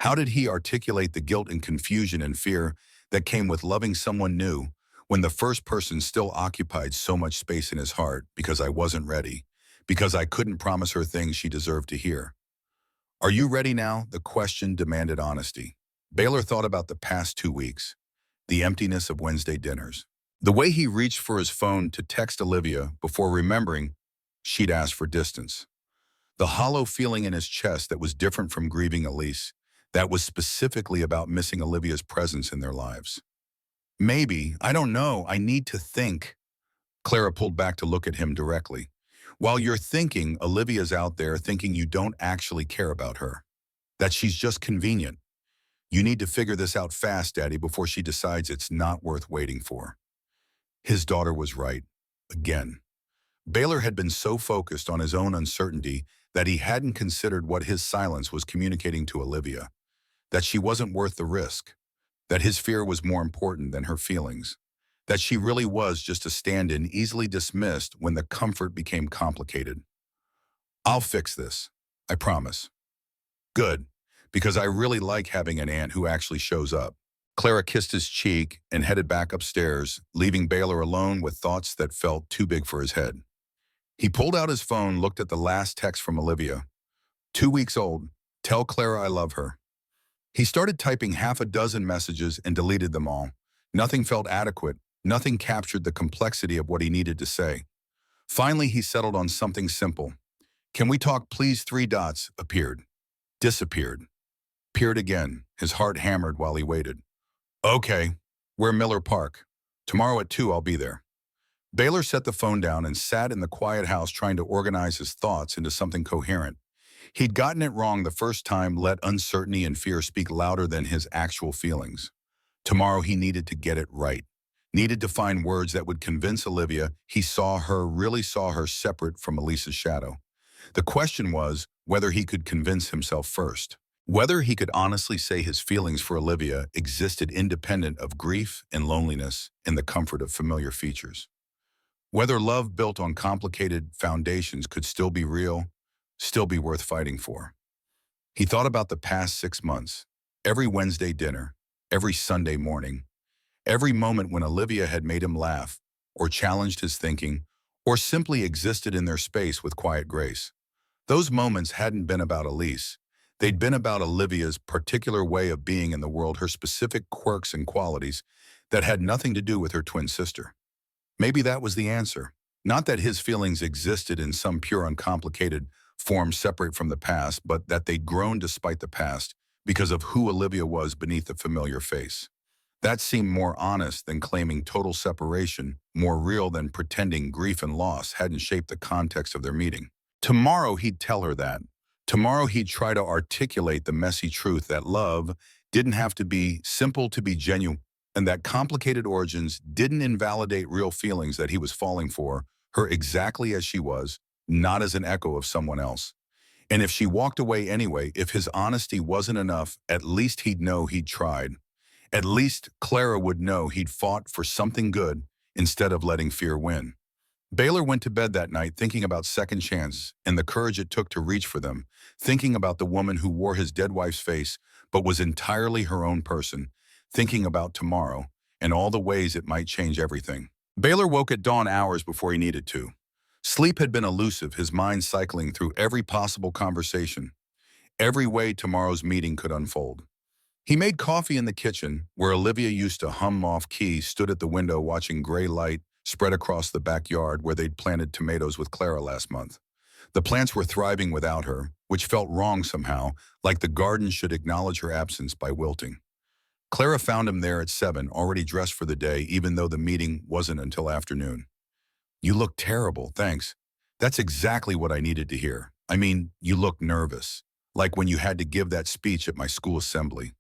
How did he articulate the guilt and confusion and fear that came with loving someone new when the first person still occupied so much space in his heart? Because I wasn't ready. Because I couldn't promise her things she deserved to hear. Are you ready now? The question demanded honesty. Baylor thought about the past 2 weeks, the emptiness of Wednesday dinners, the way he reached for his phone to text Olivia before remembering she'd asked for distance, the hollow feeling in his chest that was different from grieving Elise, that was specifically about missing Olivia's presence in their lives. Maybe, I don't know, I need to think. Clara pulled back to look at him directly. While you're thinking, Olivia's out there thinking you don't actually care about her, that she's just convenient. You need to figure this out fast, Daddy, before she decides it's not worth waiting for. His daughter was right. Again. Baylor had been so focused on his own uncertainty that he hadn't considered what his silence was communicating to Olivia, that she wasn't worth the risk, that his fear was more important than her feelings, that she really was just a stand-in easily dismissed when the comfort became complicated. I'll fix this, I promise. Good, because I really like having an aunt who actually shows up. Clara kissed his cheek and headed back upstairs, leaving Baylor alone with thoughts that felt too big for his head. He pulled out his phone, looked at the last text from Olivia. 2 weeks old. Tell Clara I love her. He started typing half a dozen messages and deleted them all. Nothing felt adequate. Nothing captured the complexity of what he needed to say. Finally, he settled on something simple. Can we talk, please? 3 dots appeared. Disappeared. peered again, his heart hammered while he waited. Okay, we're Miller Park. Tomorrow at 2 I'll be there. Baylor set the phone down and sat in the quiet house trying to organize his thoughts into something coherent. He'd gotten it wrong the first time, let uncertainty and fear speak louder than his actual feelings. Tomorrow he needed to get it right. Needed to find words that would convince Olivia he really saw her separate from Elisa's shadow. The question was whether he could convince himself first. Whether he could honestly say his feelings for Olivia existed independent of grief and loneliness in the comfort of familiar features. Whether love built on complicated foundations could still be real, still be worth fighting for. He thought about the past 6 months, every Wednesday dinner, every Sunday morning, every moment when Olivia had made him laugh, or challenged his thinking, or simply existed in their space with quiet grace. Those moments hadn't been about Elise. They'd been about Olivia's particular way of being in the world, her specific quirks and qualities that had nothing to do with her twin sister. Maybe that was the answer. Not that his feelings existed in some pure, uncomplicated form separate from the past, but that they'd grown despite the past because of who Olivia was beneath the familiar face. That seemed more honest than claiming total separation, more real than pretending grief and loss hadn't shaped the context of their meeting. Tomorrow he'd tell her that. Tomorrow he'd try to articulate the messy truth that love didn't have to be simple to be genuine, and that complicated origins didn't invalidate real feelings, that he was falling for her exactly as she was, not as an echo of someone else. And if she walked away anyway, if his honesty wasn't enough, at least he'd know he'd tried. At least Clara would know he'd fought for something good instead of letting fear win. Baylor went to bed that night thinking about second chances and the courage it took to reach for them, thinking about the woman who wore his dead wife's face but was entirely her own person, thinking about tomorrow and all the ways it might change everything. Baylor woke at dawn hours before he needed to. Sleep had been elusive, his mind cycling through every possible conversation, every way tomorrow's meeting could unfold. He made coffee in the kitchen, where Olivia used to hum off-key, stood at the window watching gray light spread across the backyard where they'd planted tomatoes with Clara last month. The plants were thriving without her, which felt wrong somehow, like the garden should acknowledge her absence by wilting. Clara found him there at 7, already dressed for the day, even though the meeting wasn't until afternoon. "You look terrible, thanks. That's exactly what I needed to hear. I mean, you look nervous, like when you had to give that speech at my school assembly."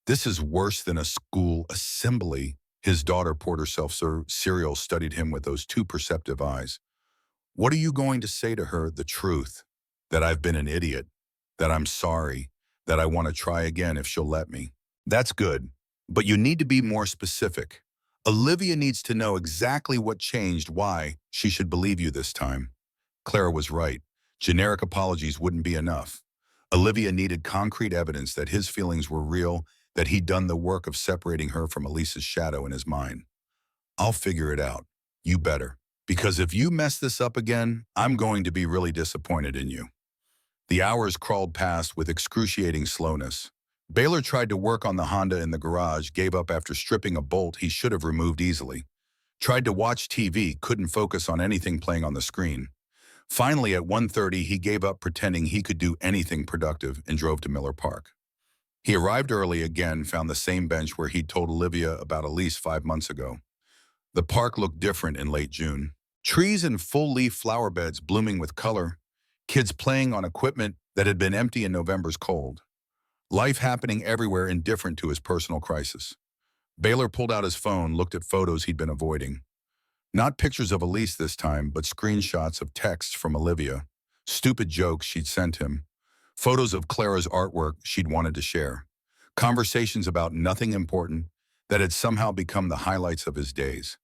"This is worse than a school assembly." His daughter poured herself cereal, studied him with those two perceptive eyes. "What are you going to say to her? The truth? That I've been an idiot? That I'm sorry? That I want to try again if she'll let me?" "That's good, but you need to be more specific. Olivia needs to know exactly what changed, why she should believe you this time." Clara was right. Generic apologies wouldn't be enough. Olivia needed concrete evidence that his feelings were real, that he'd done the work of separating her from Elisa's shadow in his mind. "I'll figure it out. You better. Because if you mess this up again, I'm going to be really disappointed in you." The hours crawled past with excruciating slowness. Baylor tried to work on the Honda in the garage, gave up after stripping a bolt he should have removed easily. Tried to watch TV, couldn't focus on anything playing on the screen. Finally, at 1:30, he gave up pretending he could do anything productive and drove to Miller Park. He arrived early again, found the same bench where he'd told Olivia about Elise 5 months ago. The park looked different in late June. Trees and full-leaf flower beds blooming with color, kids playing on equipment that had been empty in November's cold. Life happening everywhere indifferent to his personal crisis. Baylor pulled out his phone, looked at photos he'd been avoiding. Not pictures of Elise this time, but screenshots of texts from Olivia, stupid jokes she'd sent him, photos of Clara's artwork she'd wanted to share, conversations about nothing important that had somehow become the highlights of his days.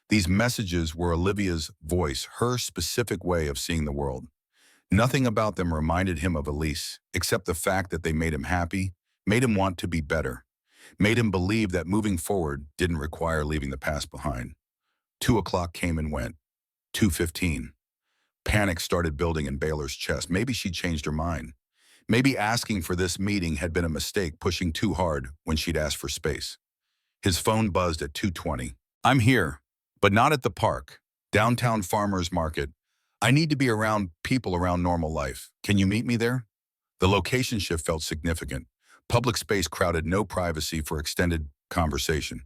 These messages were Olivia's voice, her specific way of seeing the world. Nothing about them reminded him of Elise, except the fact that they made him happy, made him want to be better, made him believe that moving forward didn't require leaving the past behind. 2 o'clock came and went. 2:15. Panic started building in Baylor's chest. Maybe she'd changed her mind. Maybe asking for this meeting had been a mistake, pushing too hard when she'd asked for space. His phone buzzed at 2:20. "I'm here, but not at the park. Downtown Farmers Market. I need to be around people, around normal life. Can you meet me there?" The location shift felt significant. Public space crowded, no privacy for extended conversation.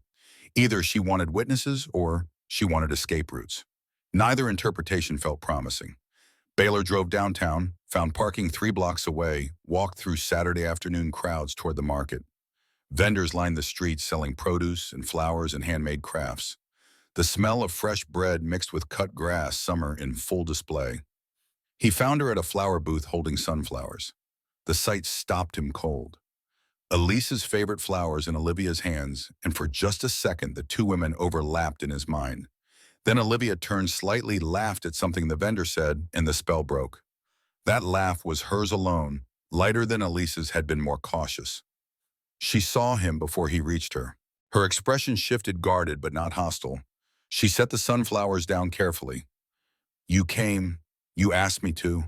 Either she wanted witnesses or she wanted escape routes. Neither interpretation felt promising. Baylor drove downtown, found parking 3 blocks away, walked through Saturday afternoon crowds toward the market. Vendors lined the streets selling produce and flowers and handmade crafts. The smell of fresh bread mixed with cut grass, summer in full display. He found her at a flower booth holding sunflowers. The sight stopped him cold. Elise's favorite flowers in Olivia's hands, and for just a second the two women overlapped in his mind. Then Olivia turned slightly, laughed at something the vendor said, and the spell broke. That laugh was hers alone, lighter than Elise's, had been more cautious. She saw him before he reached her. Her expression shifted, guarded but not hostile. She set the sunflowers down carefully. "You came. You asked me to."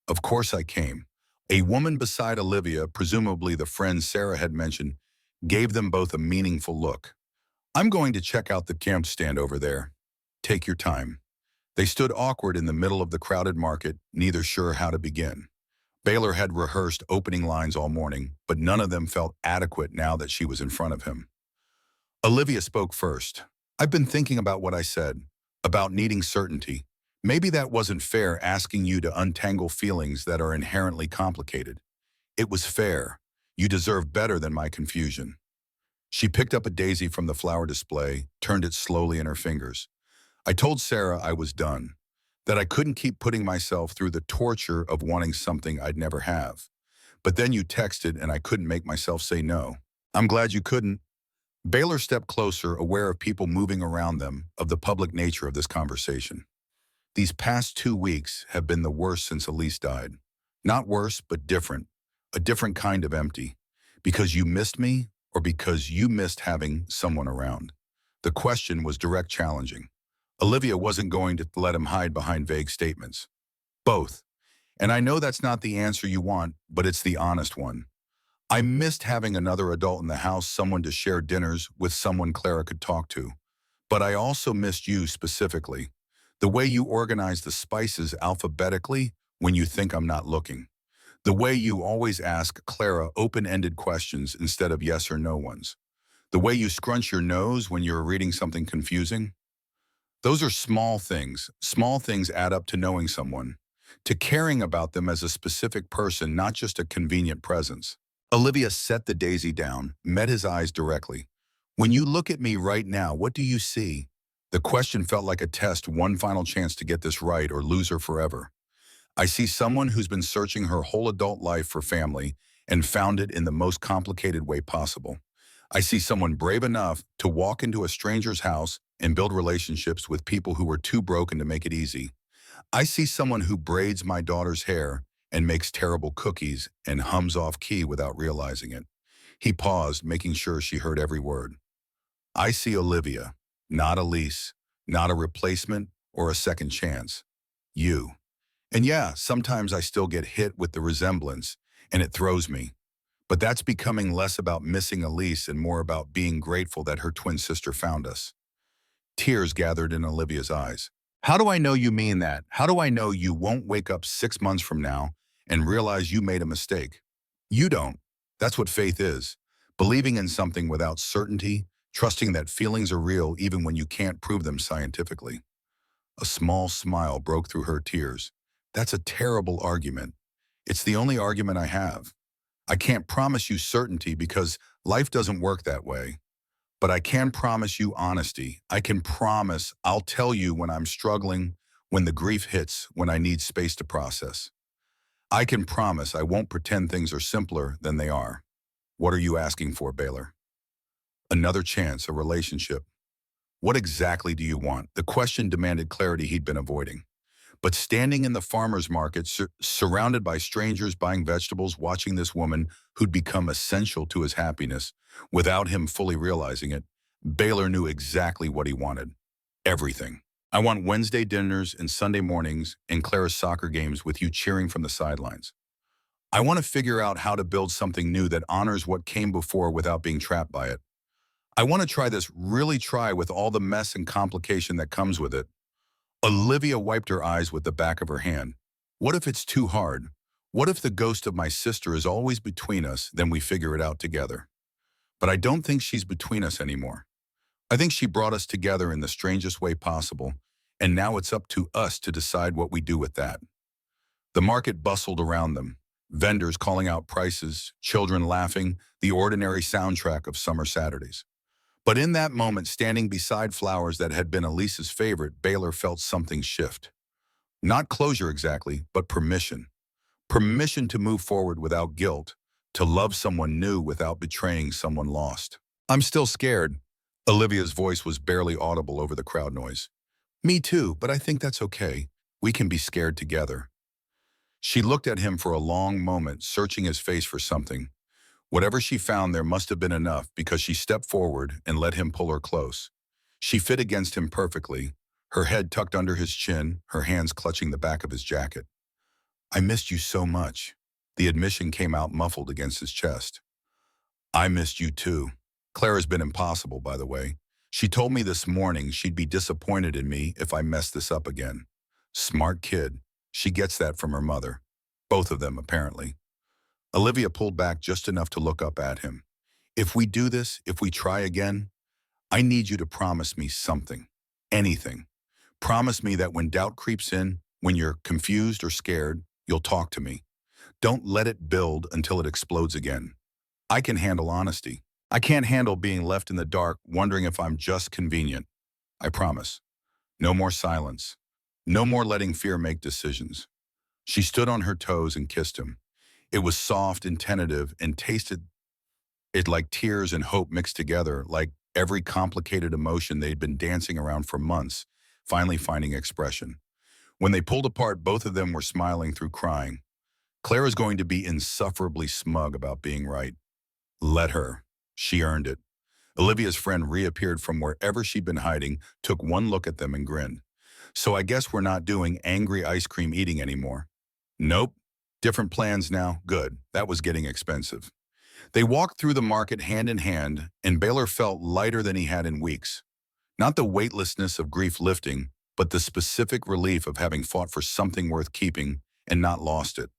"Of course I came." A woman beside Olivia, presumably the friend Sarah had mentioned, gave them both a meaningful look. "I'm going to check out the camp stand over there. Take your time." They stood awkward in the middle of the crowded market, neither sure how to begin. Baylor had rehearsed opening lines all morning, but none of them felt adequate now that she was in front of him. Olivia spoke first. "I've been thinking about what I said, about needing certainty. Maybe that wasn't fair, asking you to untangle feelings that are inherently complicated. It was fair. You deserve better than my confusion." She picked up a daisy from the flower display, turned it slowly in her fingers. "I told Sarah I was done, that I couldn't keep putting myself through the torture of wanting something I'd never have. But then you texted and I couldn't make myself say no." "I'm glad you couldn't." Baylor stepped closer, aware of people moving around them, of the public nature of this conversation. "These past 2 weeks have been the worst since Elise died. Not worse, but different. A different kind of empty. Because you missed me, or because you missed having someone around?" The question was direct, challenging. Olivia wasn't going to let him hide behind vague statements. "Both. And I know that's not the answer you want, but it's the honest one. I missed having another adult in the house, someone to share dinners with, someone Clara could talk to. But I also missed you specifically. The way you organize the spices alphabetically when you think I'm not looking. The way you always ask Clara open-ended questions instead of yes or no ones. The way you scrunch your nose when you're reading something confusing. Those are small things. Small things add up to knowing someone, to caring about them as a specific person, not just a convenient presence." Olivia set the daisy down, met his eyes directly. "When you look at me right now, what do you see?" The question felt like a test, one final chance to get this right or lose her forever. "I see someone who's been searching her whole adult life for family and found it in the most complicated way possible. I see someone brave enough to walk into a stranger's house and build relationships with people who were too broken to make it easy. I see someone who braids my daughter's hair and makes terrible cookies and hums off key without realizing it." He paused, making sure she heard every word. "I see Olivia, not Elise, not a replacement or a second chance. You. And yeah, sometimes I still get hit with the resemblance, and it throws me. But that's becoming less about missing Elise and more about being grateful that her twin sister found us." Tears gathered in Olivia's eyes. "How do I know you mean that? How do I know you won't wake up 6 months from now and realize you made a mistake? You don't. That's what faith is. Believing in something without certainty, trusting that feelings are real even when you can't prove them scientifically." A small smile broke through her tears. "That's a terrible argument. It's the only argument I have. I can't promise you certainty because life doesn't work that way. But I can promise you honesty. I can promise I'll tell you when I'm struggling, when the grief hits, when I need space to process. I can promise I won't pretend things are simpler than they are." "What are you asking for, Baylor?" "Another chance, a relationship." "What exactly do you want?" The question demanded clarity he'd been avoiding. But standing in the farmer's market, surrounded by strangers buying vegetables, watching this woman who'd become essential to his happiness, without him fully realizing it, Baylor knew exactly what he wanted. Everything. "I want Wednesday dinners and Sunday mornings and Clara's soccer games with you cheering from the sidelines. I want to figure out how to build something new that honors what came before without being trapped by it. I want to try this, really try, with all the mess and complication that comes with it." Olivia wiped her eyes with the back of her hand. "What if it's too hard? What if the ghost of my sister is always between us, then we figure it out together? But I don't think she's between us anymore. I think she brought us together in the strangest way possible, and now it's up to us to decide what we do with that. The market bustled around them, vendors calling out prices, children laughing, the ordinary soundtrack of summer Saturdays. But in that moment, standing beside flowers that had been Elise's favorite, Baylor felt something shift. Not closure exactly, but permission. Permission to move forward without guilt, to love someone new without betraying someone lost. I'm still scared. Olivia's voice was barely audible over the crowd noise. Me too, but I think that's okay. We can be scared together. She looked at him for a long moment, searching his face for something. Whatever she found there must have been enough because she stepped forward and let him pull her close. She fit against him perfectly, her head tucked under his chin, her hands clutching the back of his jacket. I missed you so much. The admission came out muffled against his chest. I missed you too. Clara's been impossible, by the way. She told me this morning she'd be disappointed in me if I messed this up again. Smart kid. She gets that from her mother. Both of them, apparently. Olivia pulled back just enough to look up at him. If we do this, if we try again, I need you to promise me something. Anything. Promise me that when doubt creeps in, when you're confused or scared, you'll talk to me. Don't let it build until it explodes again. I can handle honesty. I can't handle being left in the dark, wondering if I'm just convenient. I promise. No more silence. No more letting fear make decisions. She stood on her toes and kissed him. It was soft and tentative and tasted it like tears and hope mixed together, like every complicated emotion they'd been dancing around for months, finally finding expression. When they pulled apart, both of them were smiling through crying. Clara's going to be insufferably smug about being right. Let her. She earned it. Olivia's friend reappeared from wherever she'd been hiding, took one look at them and grinned. So I guess we're not doing angry ice cream eating anymore. Nope. Different plans now. Good. That was getting expensive. They walked through the market hand in hand, and Baylor felt lighter than he had in weeks. Not the weightlessness of grief lifting, but the specific relief of having fought for something worth keeping and not lost it.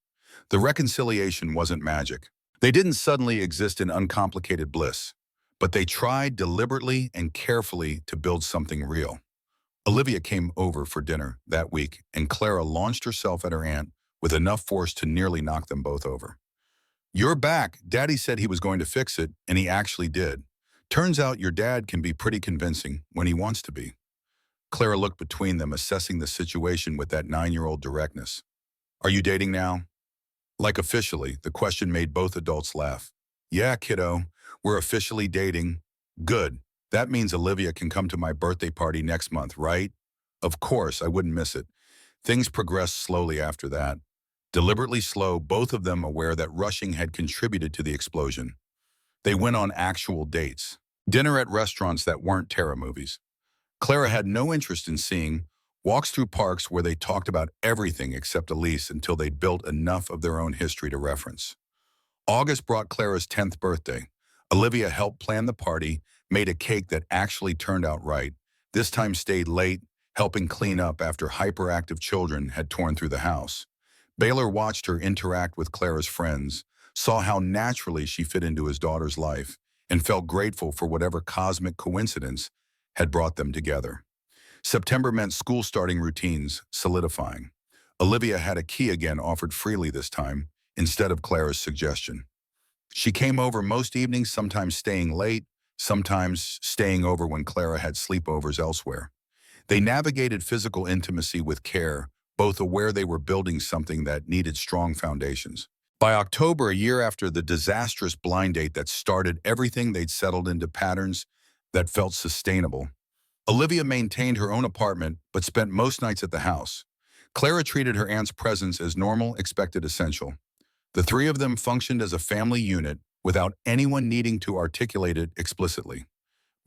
The reconciliation wasn't magic. They didn't suddenly exist in uncomplicated bliss, but they tried deliberately and carefully to build something real. Olivia came over for dinner that week, and Clara launched herself at her aunt with enough force to nearly knock them both over. You're back. Daddy said he was going to fix it, and he actually did. Turns out your dad can be pretty convincing when he wants to be. Clara looked between them, assessing the situation with that 9-year-old directness. Are you dating now? Like officially, the question made both adults laugh. Yeah, kiddo, we're officially dating. Good. That means Olivia can come to my birthday party next month, right? Of course, I wouldn't miss it. Things progressed slowly after that. Deliberately slow, both of them aware that rushing had contributed to the explosion. They went on actual dates. Dinner at restaurants that weren't terror movies. Clara had no interest in seeing walks through parks where they talked about everything except Elise until they'd built enough of their own history to reference. August brought Clara's 10th birthday. Olivia helped plan the party, made a cake that actually turned out right, this time stayed late, helping clean up after hyperactive children had torn through the house. Baylor watched her interact with Clara's friends, saw how naturally she fit into his daughter's life, and felt grateful for whatever cosmic coincidence had brought them together. September meant school starting routines solidifying. Olivia had a key again offered freely this time, instead of Clara's suggestion. She came over most evenings, sometimes staying late, sometimes staying over when Clara had sleepovers elsewhere. They navigated physical intimacy with care, both aware they were building something that needed strong foundations. By October, a year after the disastrous blind date that started everything, they'd settled into patterns that felt sustainable. Olivia maintained her own apartment, but spent most nights at the house. Clara treated her aunt's presence as normal, expected essential. The three of them functioned as a family unit without anyone needing to articulate it explicitly.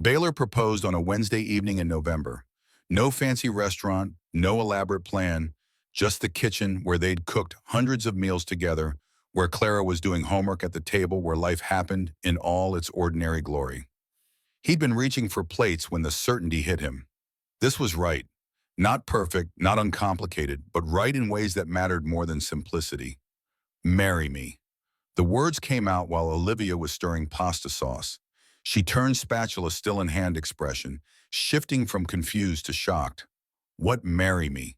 Baylor proposed on a Wednesday evening in November. No fancy restaurant, no elaborate plan, just the kitchen where they'd cooked hundreds of meals together, where Clara was doing homework at the table where life happened in all its ordinary glory. He'd been reaching for plates when the certainty hit him. This was right. Not perfect, not uncomplicated, but right in ways that mattered more than simplicity. Marry me. The words came out while Olivia was stirring pasta sauce. She turned spatula still in hand expression, shifting from confused to shocked. What marry me?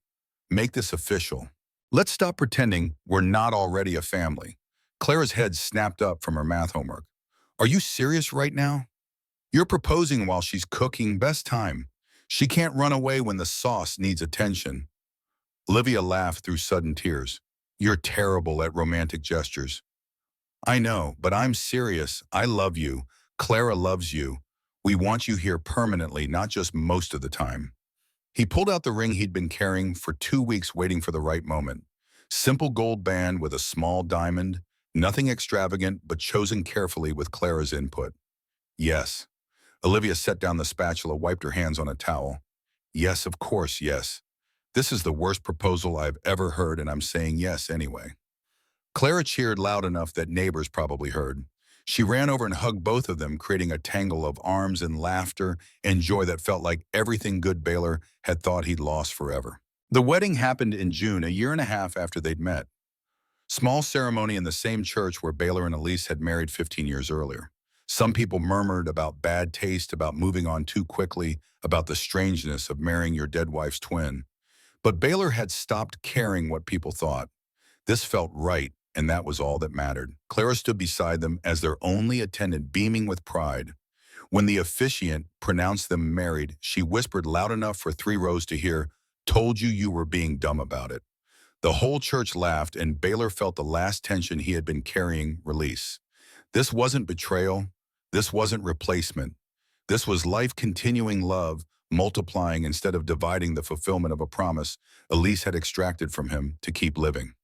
Make this official. Let's stop pretending we're not already a family. Clara's head snapped up from her math homework. Are you serious right now? You're proposing while she's cooking, best time. She can't run away when the sauce needs attention. Olivia laughed through sudden tears. You're terrible at romantic gestures. I know, but I'm serious. I love you. Clara loves you. We want you here permanently, not just most of the time. He pulled out the ring he'd been carrying for 2 weeks waiting for the right moment. Simple gold band with a small diamond, nothing extravagant, but chosen carefully with Clara's input. Yes. Olivia set down the spatula, wiped her hands on a towel. Yes, of course, yes. This is the worst proposal I've ever heard, and I'm saying yes anyway. Clara cheered loud enough that neighbors probably heard. She ran over and hugged both of them, creating a tangle of arms and laughter and joy that felt like everything good Baylor had thought he'd lost forever. The wedding happened in June, a year and a half after they'd met. Small ceremony in the same church where Baylor and Elise had married 15 years earlier. Some people murmured about bad taste, about moving on too quickly, about the strangeness of marrying your dead wife's twin. But Baylor had stopped caring what people thought. This felt right, and that was all that mattered. Clara stood beside them as their only attendant, beaming with pride. When the officiant pronounced them married, she whispered loud enough for 3 rows to hear, "Told you you were being dumb about it." The whole church laughed, and Baylor felt the last tension he had been carrying release. This wasn't betrayal. This wasn't replacement. This was life-continuing love, multiplying instead of dividing, the fulfillment of a promise Elise had extracted from him to keep living.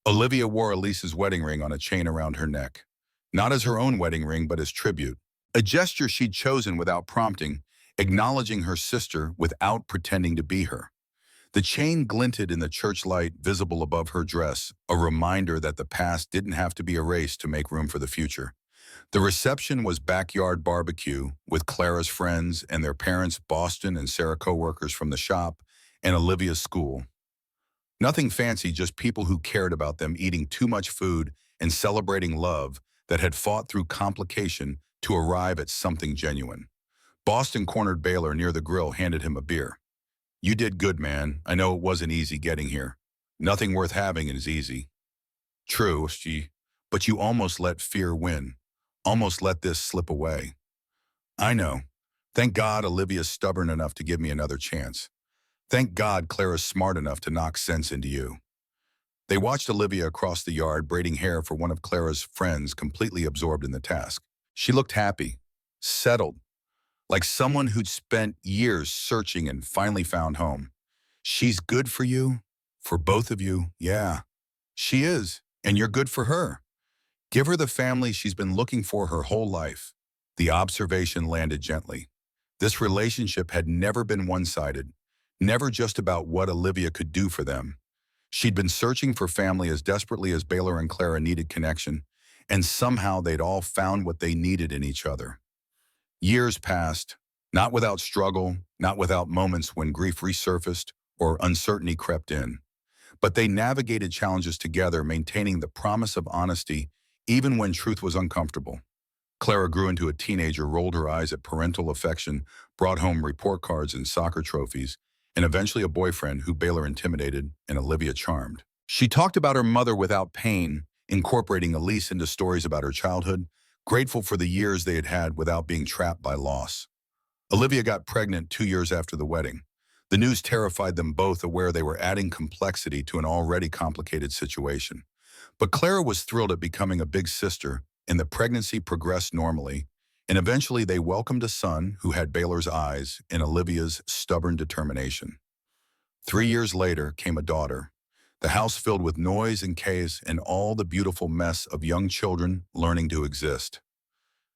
Olivia wore Elise's wedding ring on a chain around her neck. Not as her own wedding ring, but as tribute. A gesture she'd chosen without prompting, acknowledging her sister without pretending to be her. The chain glinted in the church light, visible above her dress, a reminder that the past didn't have to be erased to make room for the future. The reception was backyard barbecue with Clara's friends and their parents, Boston and Sarah co-workers from the shop, and Olivia's school. Nothing fancy, just people who cared about them, eating too much food and celebrating love that had fought through complication to arrive at something genuine. Boston cornered Baylor near the grill, handed him a beer. You did good, man. I know it wasn't easy getting here. Nothing worth having is easy. True, but you almost let fear win. Almost let this slip away. I know. Thank God Olivia's stubborn enough to give me another chance. Thank God Clara's smart enough to knock sense into you. They watched Olivia across the yard, braiding hair for one of Clara's friends, completely absorbed in the task. She looked happy, settled, like someone who'd spent years searching and finally found home. She's good for you, for both of you, yeah. She is, and you're good for her. Give her the family she's been looking for her whole life. The observation landed gently. This relationship had never been one-sided, never just about what Olivia could do for them. She'd been searching for family as desperately as Baylor and Clara needed connection, and somehow they'd all found what they needed in each other. Years passed, not without struggle, not without moments when grief resurfaced or uncertainty crept in. But they navigated challenges together, maintaining the promise of honesty even when truth was uncomfortable. Clara grew into a teenager, rolled her eyes at parental affection, brought home report cards and soccer trophies, and eventually a boyfriend who Baylor intimidated and Olivia charmed. She talked about her mother without pain, incorporating Elise into stories about her childhood, grateful for the years they had had without being trapped by loss. Olivia got pregnant 2 years after the wedding. The news terrified them both, aware they were adding complexity to an already complicated situation. But Clara was thrilled at becoming a big sister, and the pregnancy progressed normally, and eventually they welcomed a son who had Baylor's eyes and Olivia's stubborn determination. 3 years later came a daughter, the house filled with noise and chaos and all the beautiful mess of young children learning to exist.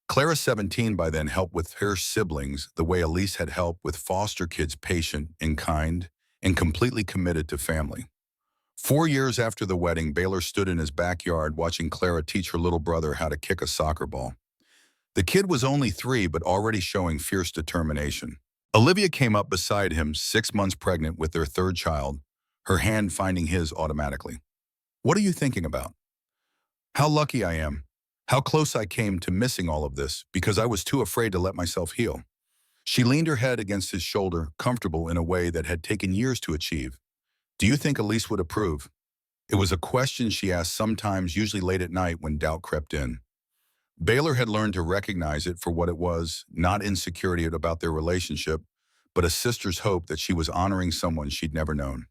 Clara, 17 by then, helped with her siblings the way Elise had helped with foster kids, patient and kind, and completely committed to family. 4 years after the wedding, Baylor stood in his backyard watching Clara teach her little brother how to kick a soccer ball. The kid was only 3, but already showing fierce determination. Olivia came up beside him, 6 months pregnant with their third child, her hand finding his automatically. What are you thinking about? How lucky I am. How close I came to missing all of this because I was too afraid to let myself heal. She leaned her head against his shoulder, comfortable in a way that had taken years to achieve. Do you think Elise would approve? It was a question she asked sometimes, usually late at night when doubt crept in. Baylor had learned to recognize it for what it was, not insecurity about their relationship, but a sister's hope that she was honoring someone she'd never known.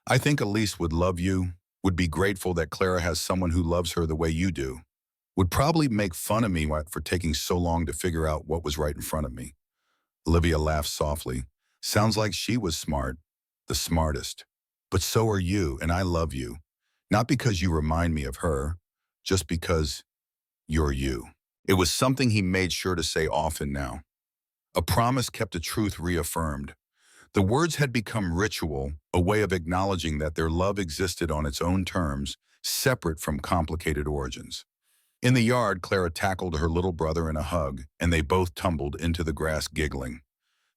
I think Elise would love you, would be grateful that Clara has someone who loves her the way you do, would probably make fun of me for taking so long to figure out what was right in front of me. Olivia laughed softly. Sounds like she was smart, the smartest. But so are you, and I love you. Not because you remind me of her, just because you're you. It was something he made sure to say often now. A promise kept, a truth reaffirmed. The words had become ritual, a way of acknowledging that their love existed on its own terms, separate from complicated origins. In the yard, Clara tackled her little brother in a hug, and they both tumbled into the grass giggling.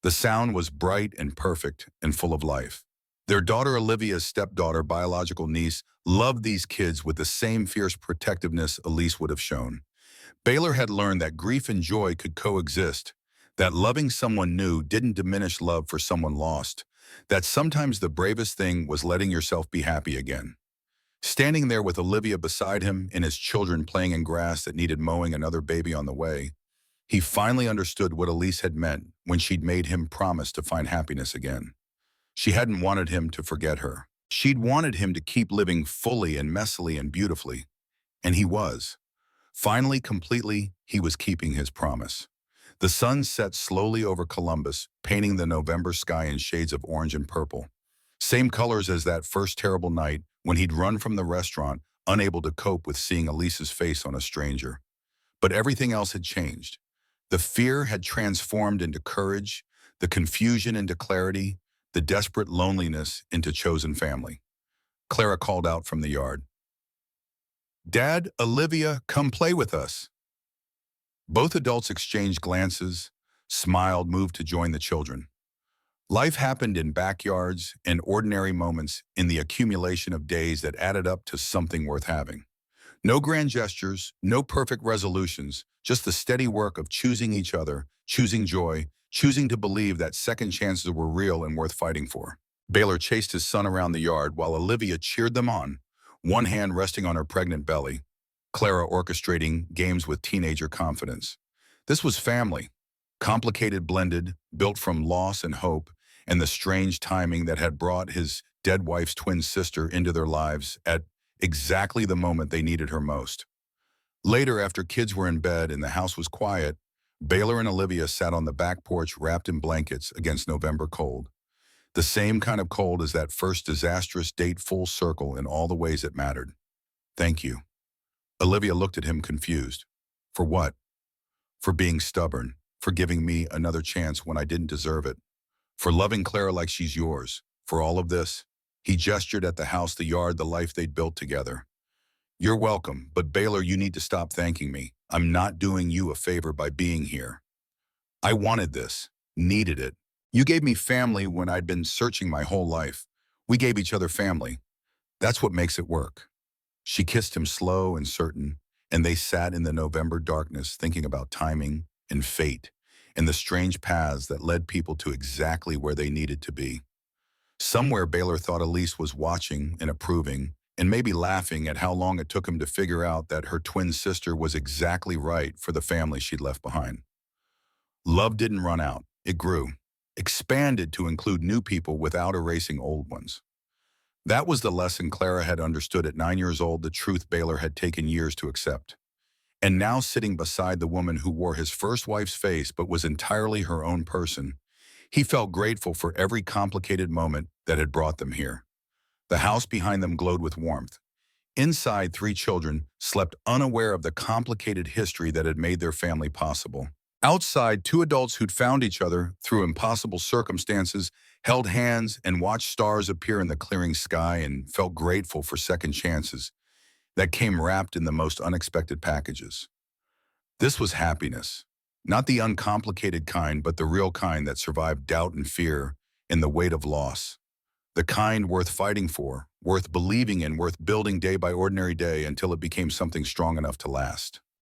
The sound was bright and perfect and full of life. Their daughter Olivia's stepdaughter, biological niece, loved these kids with the same fierce protectiveness Elise would have shown. Baylor had learned that grief and joy could coexist, that loving someone new didn't diminish love for someone lost, that sometimes the bravest thing was letting yourself be happy again. Standing there with Olivia beside him and his children playing in grass that needed mowing, another baby on the way, he finally understood what Elise had meant when she'd made him promise to find happiness again. She hadn't wanted him to forget her. She'd wanted him to keep living fully and messily and beautifully. And he was. Finally, completely, he was keeping his promise. The sun set slowly over Columbus, painting the November sky in shades of orange and purple. Same colors as that first terrible night when he'd run from the restaurant, unable to cope with seeing Elise's face on a stranger. But everything else had changed. The fear had transformed into courage, the confusion into clarity, the desperate loneliness into chosen family. Clara called out from the yard, "Dad, Olivia, come play with us." Both adults exchanged glances, smiled, moved to join the children. Life happened in backyards and ordinary moments, in the accumulation of days that added up to something worth having. No grand gestures, no perfect resolutions, just the steady work of choosing each other, choosing joy, choosing to believe that second chances were real and worth fighting for. Baylor chased his son around the yard while Olivia cheered them on, one hand resting on her pregnant belly, Clara orchestrating games with teenager confidence. This was family, complicated, blended, built from loss and hope, and the strange timing that had brought his dead wife's twin sister into their lives at exactly the moment they needed her most. Later, after kids were in bed and the house was quiet, Baylor and Olivia sat on the back porch wrapped in blankets against November cold. The same kind of cold as that first disastrous date, full circle in all the ways it mattered. "Thank you." Olivia looked at him confused. "For what?" "For being stubborn, for giving me another chance when I didn't deserve it, for loving Clara like she's yours, for all of this." He gestured at the house, the yard, the life they'd built together. "You're welcome, but Baylor, you need to stop thanking me. I'm not doing you a favor by being here. I wanted this, needed it. You gave me family when I'd been searching my whole life. We gave each other family. That's what makes it work." She kissed him slow and certain, and they sat in the November darkness thinking about timing and fate and the strange paths that led people to exactly where they needed to be. Somewhere Baylor thought Elise was watching and approving, and maybe laughing at how long it took him to figure out that her twin sister was exactly right for the family she'd left behind. Love didn't run out. It grew, expanded to include new people without erasing old ones. That was the lesson Clara had understood at 9 years old, the truth Baylor had taken years to accept. And now, sitting beside the woman who wore his first wife's face but was entirely her own person, he felt grateful for every complicated moment that had brought them here. The house behind them glowed with warmth. Inside, 3 children slept unaware of the complicated history that had made their family possible. Outside, 2 adults who'd found each other through impossible circumstances held hands and watched stars appear in the clearing sky and felt grateful for second chances that came wrapped in the most unexpected packages. This was happiness, not the uncomplicated kind, but the real kind that survived doubt and fear and the weight of loss. The kind worth fighting for, worth believing in, worth building day by ordinary day until it became something strong enough to last.